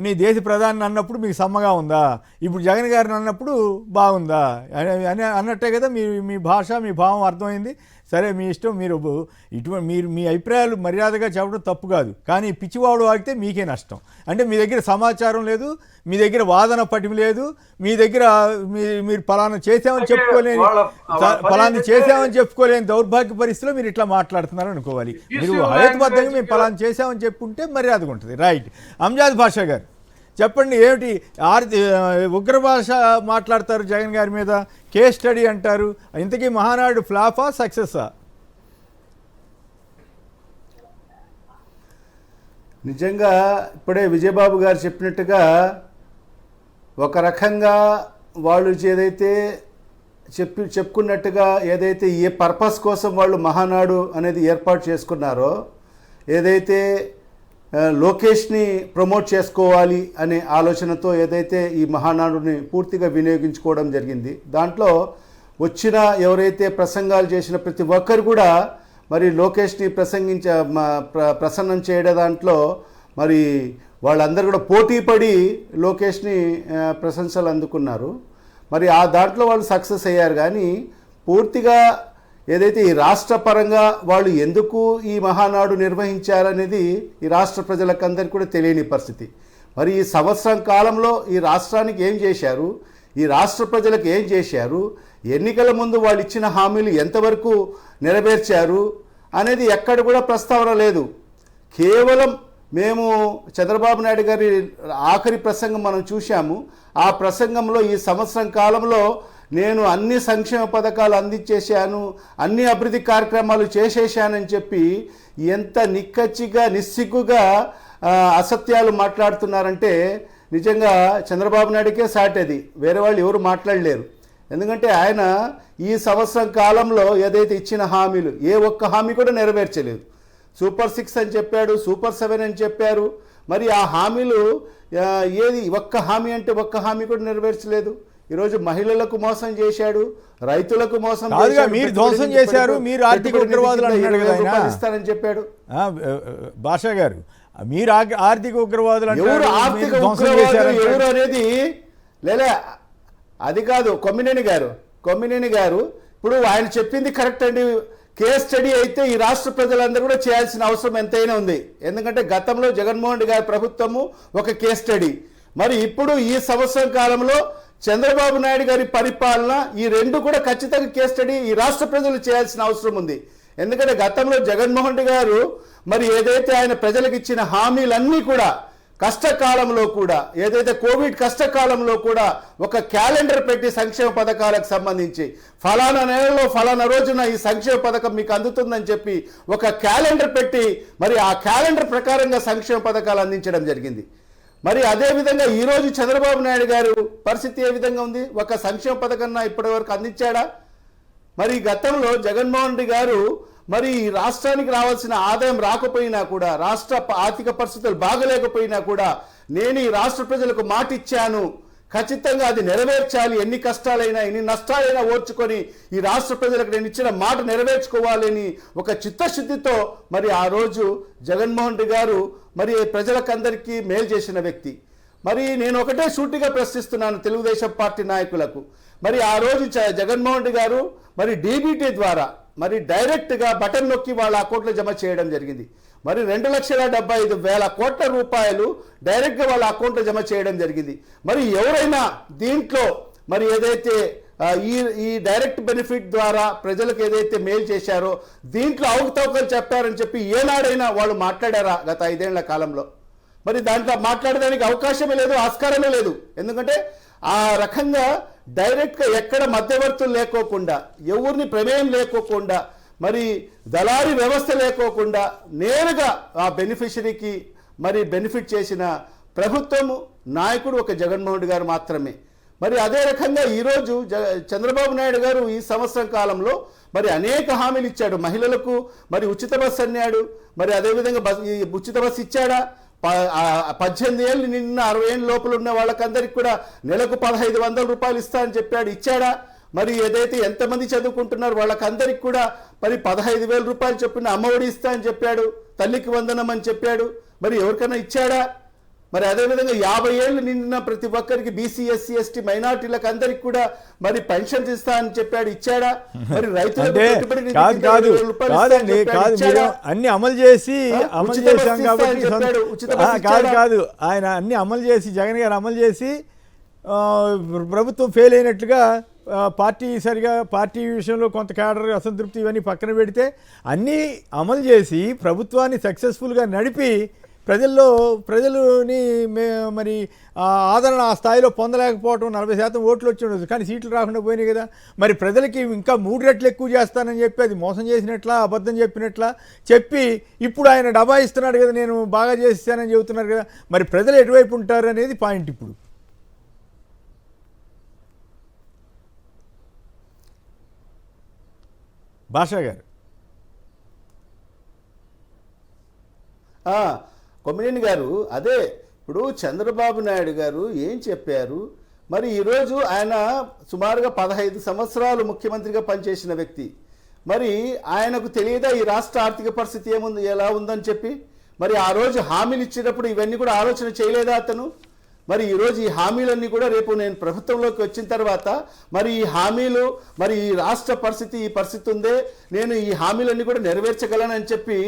నీ దేశ ప్రధాని అన్నప్పుడు మీకు సమ్మగా ఉందా? ఇప్పుడు జగన్ గారిని అన్నప్పుడు బాగుందా అని అన్నట్టే కదా. మీ భాష, మీ భావం అర్థమైంది. సరే, మీ ఇష్టం. మీరు మీ అభిప్రాయాలు మర్యాదగా చెప్పడం తప్పు కాదు, కానీ పిచ్చివాడు వాగితే మీకే నష్టం. అంటే మీ దగ్గర సమాచారం లేదు, మీ దగ్గర వాదన పటిమ లేదు, మీ దగ్గర మీరు ఫలానా చేసామని చెప్పుకోలేని దౌర్భాగ్య పరిస్థితిలో మీరు ఇట్లా మాట్లాడుతున్నారు అనుకోవాలి. మీరు హేతుబద్ధంగా మేము ఫలానా చేసామని చెప్పుకుంటే మర్యాదగా ఉంటుంది. రైట్. అంజాద్ బాషా గారు చెప్పండి, ఏమిటి ఉగ్ర భాష మాట్లాడతారు జగన్ గారి మీద, కేస్ స్టడీ అంటారు. ఇంతకీ మహానాడు ఫ్లాపా సక్సెస్సా? నిజంగా ఇప్పుడే విజయబాబు గారు చెప్పినట్టుగా ఒక రకంగా వాళ్ళు ఏదైతే చెప్పుకున్నట్టుగా ఏదైతే ఏ పర్పస్ కోసం వాళ్ళు మహానాడు అనేది ఏర్పాటు చేసుకున్నారో, ఏదైతే లోకేష్ని ప్రమోట్ చేసుకోవాలి అనే ఆలోచనతో ఏదైతే ఈ మహానాడుని పూర్తిగా వినియోగించుకోవడం జరిగింది, దాంట్లో వచ్చిన ఎవరైతే ప్రసంగాలు చేసిన ప్రతి ఒక్కరు కూడా మరి లోకేష్ని ప్రసన్నం చేయడం దాంట్లో మరి వాళ్ళందరూ కూడా పోటీ పడి లోకేష్ని ప్రశంసలు అందుకున్నారు. మరి ఆ దాంట్లో వాళ్ళు సక్సెస్ అయ్యారు. కానీ పూర్తిగా ఏదైతే ఈ రాష్ట్ర పరంగా వాళ్ళు ఎందుకు ఈ మహానాడు నిర్వహించారనేది ఈ రాష్ట్ర ప్రజలకందరికీ కూడా తెలియని పరిస్థితి. మరి ఈ సంవత్సరం కాలంలో ఈ రాష్ట్రానికి ఏం చేశారు, ఈ రాష్ట్ర ప్రజలకు ఏం చేశారు, ఎన్నికల ముందు వాళ్ళు ఇచ్చిన హామీలు ఎంతవరకు నెరవేర్చారు అనేది ఎక్కడ కూడా ప్రస్తావన లేదు. కేవలం మేము చంద్రబాబు నాయుడు గారి ఆఖరి ప్రసంగం మనం చూశాము. ఆ ప్రసంగంలో ఈ సంవత్సరం కాలంలో నేను అన్ని సంక్షేమ పథకాలు అందించేశాను, అన్ని అభివృద్ధి కార్యక్రమాలు చేసేసానని చెప్పి ఎంత నిక్కచ్చిగా నిస్సిగ్గుగా అసత్యాలు మాట్లాడుతున్నారంటే నిజంగా చంద్రబాబు నాయుడికే సాటేది, వేరే వాళ్ళు ఎవరు మాట్లాడలేరు. ఎందుకంటే ఆయన ఈ సంవత్సరం కాలంలో ఏదైతే ఇచ్చిన హామీలు ఏ ఒక్క హామీ కూడా నెరవేర్చలేదు. సూపర్ 6 అని చెప్పాడు, సూపర్ 7 అని చెప్పారు. మరి ఆ హామీలు ఏది ఒక్క హామీ అంటే ఒక్క హామీ కూడా నెరవేర్చలేదు. ఈరోజు మహిళలకు మోసం చేశాడు, రైతులకు మోసం చేశాడు, మీరు ధ్వంసం చేశారు, మీరు ఆర్థిక ఉగ్రవాదులు అంటున్నాడు కదా ఆయన. ఇస్తారని చెప్పాడు. భాషా గారు, మీరు ఆర్థిక ఉగ్రవాదులు ఎవరు ఆర్థిక ఉగ్రవాదులు ఎవరు అనేది లేదా అది కాదు. కొమ్మినేని గారు ఇప్పుడు ఆయన చెప్పింది కరెక్ట్ అండి. కేస్ స్టడీ అయితే ఈ రాష్ట్ర ప్రజలందరూ కూడా చేయాల్సిన అవసరం ఎంతైనా ఉంది. ఎందుకంటే గతంలో జగన్మోహన్ రెడ్డి గారి ప్రభుత్వము ఒక కేస్ స్టడీ, మరి ఇప్పుడు ఈ సంవత్సరం కాలంలో చంద్రబాబు నాయుడు గారి పరిపాలన, ఈ రెండు కూడా ఖచ్చితంగా కేస్ స్టడీ ఈ రాష్ట్ర ప్రజలు చేయాల్సిన అవసరం ఉంది. ఎందుకంటే గతంలో జగన్మోహన్ రెడ్డి గారు మరి ఏదైతే ఆయన ప్రజలకు ఇచ్చిన హామీలన్నీ కూడా కష్టకాలంలో కూడా, ఏదైతే కోవిడ్ కష్టకాలంలో కూడా ఒక క్యాలెండర్ పెట్టి సంక్షేమ పథకాలకు సంబంధించి ఫలానా నెలలో ఫలానా రోజున ఈ సంక్షేమ పథకం మీకు అందుతుందని చెప్పి ఒక క్యాలెండర్ పెట్టి మరి ఆ క్యాలెండర్ ప్రకారంగా సంక్షేమ పథకాలు అందించడం జరిగింది. మరి అదేవిధంగా ఈరోజు చంద్రబాబు నాయుడు గారు పరిస్థితి ఏ విధంగా ఉంది? ఒక సంక్షేమ పథకన్నా ఇప్పటి వరకు అందించాడా? మరి గతంలో జగన్మోహన్ రెడ్డి గారు మరి రాష్ట్రానికి రావాల్సిన ఆదాయం రాకపోయినా కూడా, రాష్ట్ర ఆర్థిక పరిస్థితులు బాగలేకపోయినా కూడా నేను ఈ రాష్ట్ర ప్రజలకు మాట ఇచ్చాను, ఖచ్చితంగా అది నెరవేర్చాలి, ఎన్ని కష్టాలైనా ఎన్ని నష్టాలైనా ఓర్చుకొని ఈ రాష్ట్ర ప్రజలకు నేను ఇచ్చిన మాట నెరవేర్చుకోవాలని ఒక చిత్తశుద్ధితో మరి ఆ రోజు జగన్మోహన్ రెడ్డి గారు మరి ప్రజలకందరికీ మేలు చేసిన వ్యక్తి. మరి నేను ఒకటే సూటిగా ప్రశ్నిస్తున్నాను తెలుగుదేశం పార్టీ నాయకులకు. మరి ఆ రోజు జగన్మోహన్ రెడ్డి గారు మరి డీబీటీ ద్వారా మరి డైరెక్ట్గా బటన్ నొక్కి వాళ్ళ అకౌంట్లో జమ చేయడం జరిగింది. మరి 2,75,000 కోట్ల రూపాయలు డైరెక్ట్గా వాళ్ళ అకౌంట్లో జమ చేయడం జరిగింది. మరి ఎవరైనా దీంట్లో మరి ఏదైతే ఈ డైరెక్ట్ బెనిఫిట్ ద్వారా ప్రజలకు ఏదైతే మేలు చేశారో దీంట్లో అవకతవకలు చెప్పారని చెప్పి ఏనాడైనా వాళ్ళు మాట్లాడారా గత 5 ఏళ్ల కాలంలో? మరి దాంట్లో మాట్లాడడానికి అవకాశమే లేదు, ఆస్కారమే లేదు. ఎందుకంటే ఆ రకంగా డైరెక్ట్గా ఎక్కడ మధ్యవర్తులు లేకోకుండా, ఎవరిని ప్రమేయం లేకోకుండా, మరి దళారీ వ్యవస్థ లేకోకుండా నేరుగా ఆ బెనిఫిషరీకి మరి బెనిఫిట్ చేసిన ప్రభుత్వము నాయకుడు ఒక జగన్మోహన్ రెడ్డి గారు మాత్రమే. మరి అదే రకంగా ఈరోజు చంద్రబాబు నాయుడు గారు ఈ సంవత్సరం కాలంలో మరి అనేక హామీలు ఇచ్చాడు. మహిళలకు మరి ఉచిత బస్సు అన్నాడు, మరి అదేవిధంగా ఉచిత బస్సు ఇచ్చాడా? 18 ఏళ్ళు నిన్న 60 ఏళ్ళ లోపల ఉన్న వాళ్ళకందరికి కూడా నెలకు 1,500 రూపాయలు ఇస్తా అని చెప్పాడు, ఇచ్చాడా? మరి ఏదైతే ఎంతమంది చదువుకుంటున్నారు వాళ్ళకందరికి కూడా మరి 15,000 రూపాయలు చొప్పున అమ్మఒడి ఇస్తా అని చెప్పాడు, తల్లికి వందనం అని చెప్పాడు, మరి ఎవరికైనా ఇచ్చాడా? మరి అదేవిధంగా 50 ఏళ్ళు నిండిన ప్రతి ఒక్కరికి బీసీ ఎస్సీ ఎస్టీ మైనార్టీలకు అందరికి కూడా మరి పెన్షన్ ఇస్తా అని చెప్పాడు, ఇచ్చాడా? మరి రైతులకు అన్ని అమలు చేసి చేశాం కాబట్టి కాదు ఆయన అన్ని అమలు చేసి జగన్ గారు అమలు చేసి ప్రభుత్వం ఫెయిల్ అయినట్లుగా పార్టీ విషయంలో కొంత క్యాడర్ అసంతృప్తి ఇవన్నీ పక్కన పెడితే అన్నీ అమలు చేసి ప్రభుత్వాన్ని సక్సెస్ఫుల్గా నడిపి ప్రజలని మరి ఆదరణ ఆ స్థాయిలో పొందలేకపోవటం, 40% ఓట్లు వచ్చి ఉండదు, కానీ సీట్లు రాకుండా పోయినాయి కదా. మరి ప్రజలకి ఇంకా 3 రెట్లు ఎక్కువ చేస్తానని చెప్పి అది మోసం చేసినట్లా, అబద్ధం చెప్పినట్లా చెప్పి ఇప్పుడు ఆయన డబ్బా ఇస్తున్నాడు కదా, నేను బాగా చేస్తానని చెబుతున్నారు కదా. మరి ప్రజలు ఎటువైపు ఉంటారు అనేది పాయింట్. ఇప్పుడు భాషా గారు, కొమ్మినేని గారు, అదే ఇప్పుడు చంద్రబాబు నాయుడు గారు ఏం చెప్పారు? మరి ఈరోజు ఆయన సుమారుగా 15 సంవత్సరాలు ముఖ్యమంత్రిగా పనిచేసిన వ్యక్తి. మరి ఆయనకు తెలియదా ఈ రాష్ట్ర ఆర్థిక పరిస్థితి ఎలా ఉందని చెప్పి? మరి ఆ రోజు హామీలు ఇచ్చినప్పుడు ఇవన్నీ కూడా ఆలోచన చేయలేదా అతను? మరి ఈరోజు ఈ హామీలన్నీ కూడా రేపు నేను ప్రభుత్వంలోకి వచ్చిన తర్వాత మరి ఈ హామీలు మరి ఈ రాష్ట్ర పరిస్థితి ఈ పరిస్థితి ఉందే, నేను ఈ హామీలన్నీ కూడా నెరవేర్చగలనని చెప్పి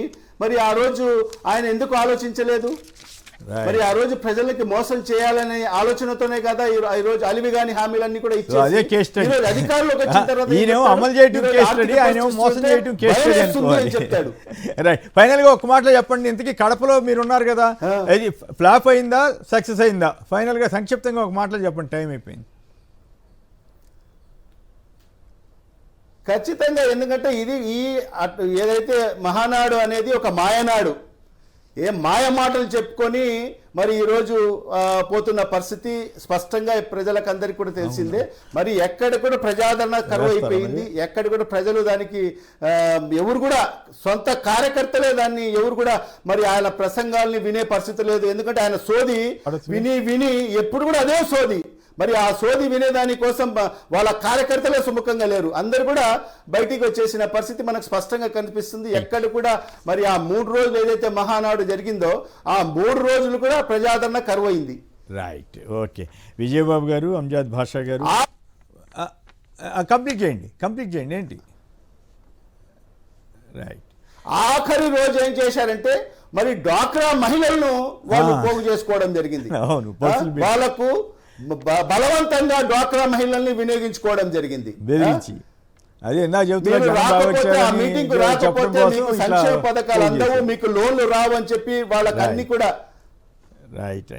మరి ఆ రోజు ఆయన ఎందుకు ఆలోచించలేదు? మరి ఆ రోజు ప్రజలకి మోసం చేయాలనే ఆలోచనతోనే కదా ఈ రోజు అలివిగాని హామీలన్నీ కూడా అదే కేస్ స్టడీ. ఇచ్చేసి అధికారంలోకి వచ్చిన తర్వాత ఈయనేమో అమలు చేయటం కేస్ స్టడీ, ఆయనేమో మోసం చేయటం కేస్ స్టడీ అనుకోవాలి. చెప్తాడు. రైట్, ఫైనల్గా ఒక మాటలో చెప్పండి, ఇంతకీ కడపలో మీరు ఉన్నారు కదా, అది ఫ్లాప్ అయిందా సక్సెస్ అయిందా? ఫైనల్గా సంక్షిప్తంగా ఒక మాటలో చెప్పండి, టైం అయిపోయింది. ఖచ్చితంగా, ఎందుకంటే ఇది ఏదైతే మహానాడు అనేది ఒక మాయనాడు, మాయ మాటలు చెప్పుకొని మరి ఈరోజు పోతున్న పరిస్థితి స్పష్టంగా ప్రజలకు అందరికీ కూడా తెలిసిందే. మరి ఎక్కడ కూడా ప్రజాదరణ కరువు అయిపోయింది, ఎక్కడ కూడా ప్రజలు దానికి ఎవరు కూడా సొంత కార్యకర్తలే దాన్ని ఎవరు కూడా మరి ఆయన ప్రసంగాల్ని వినే పరిస్థితి లేదు. ఎందుకంటే ఆయన సోది విని విని ఎప్పుడు కూడా అదే సోది, మరి ఆ సోది వినేదాని కోసం వాళ్ళ కార్యకర్తలే సుముఖంగా లేరు, అందరు కూడా బయటికి వచ్చేసిన పరిస్థితి మనకు స్పష్టంగా కనిపిస్తుంది. ఎక్కడ కూడా మరి ఆ 3 రోజులు ఏదైతే మహానాడు జరిగిందో ఆ 3 రోజులు కూడా ప్రజాదరణ కరువైంది. Right, okay. విజయబాబు గారు, అంజాద్ భాషా గారు, కంప్లీట్ చేయండి ఏంటి? రైట్, ఆఖరి రోజు ఏం చేశారంటే మరి డ్వాక్రా మహిళలను వాళ్ళు పోగు చేసుకోవడం జరిగింది. అవును, వాళ్ళకు బలవంతంగా డ్వాక్రా మహిళల్ని వినియోగించుకోవడం జరిగింది. బెదిరించి అదే నా మీటింగ్ రాకపోతే మీకు సంక్షేమ పథకాలు అందవు, మీకు లోన్లు రావు అని చెప్పి వాళ్ళకి అన్ని కూడా రైట్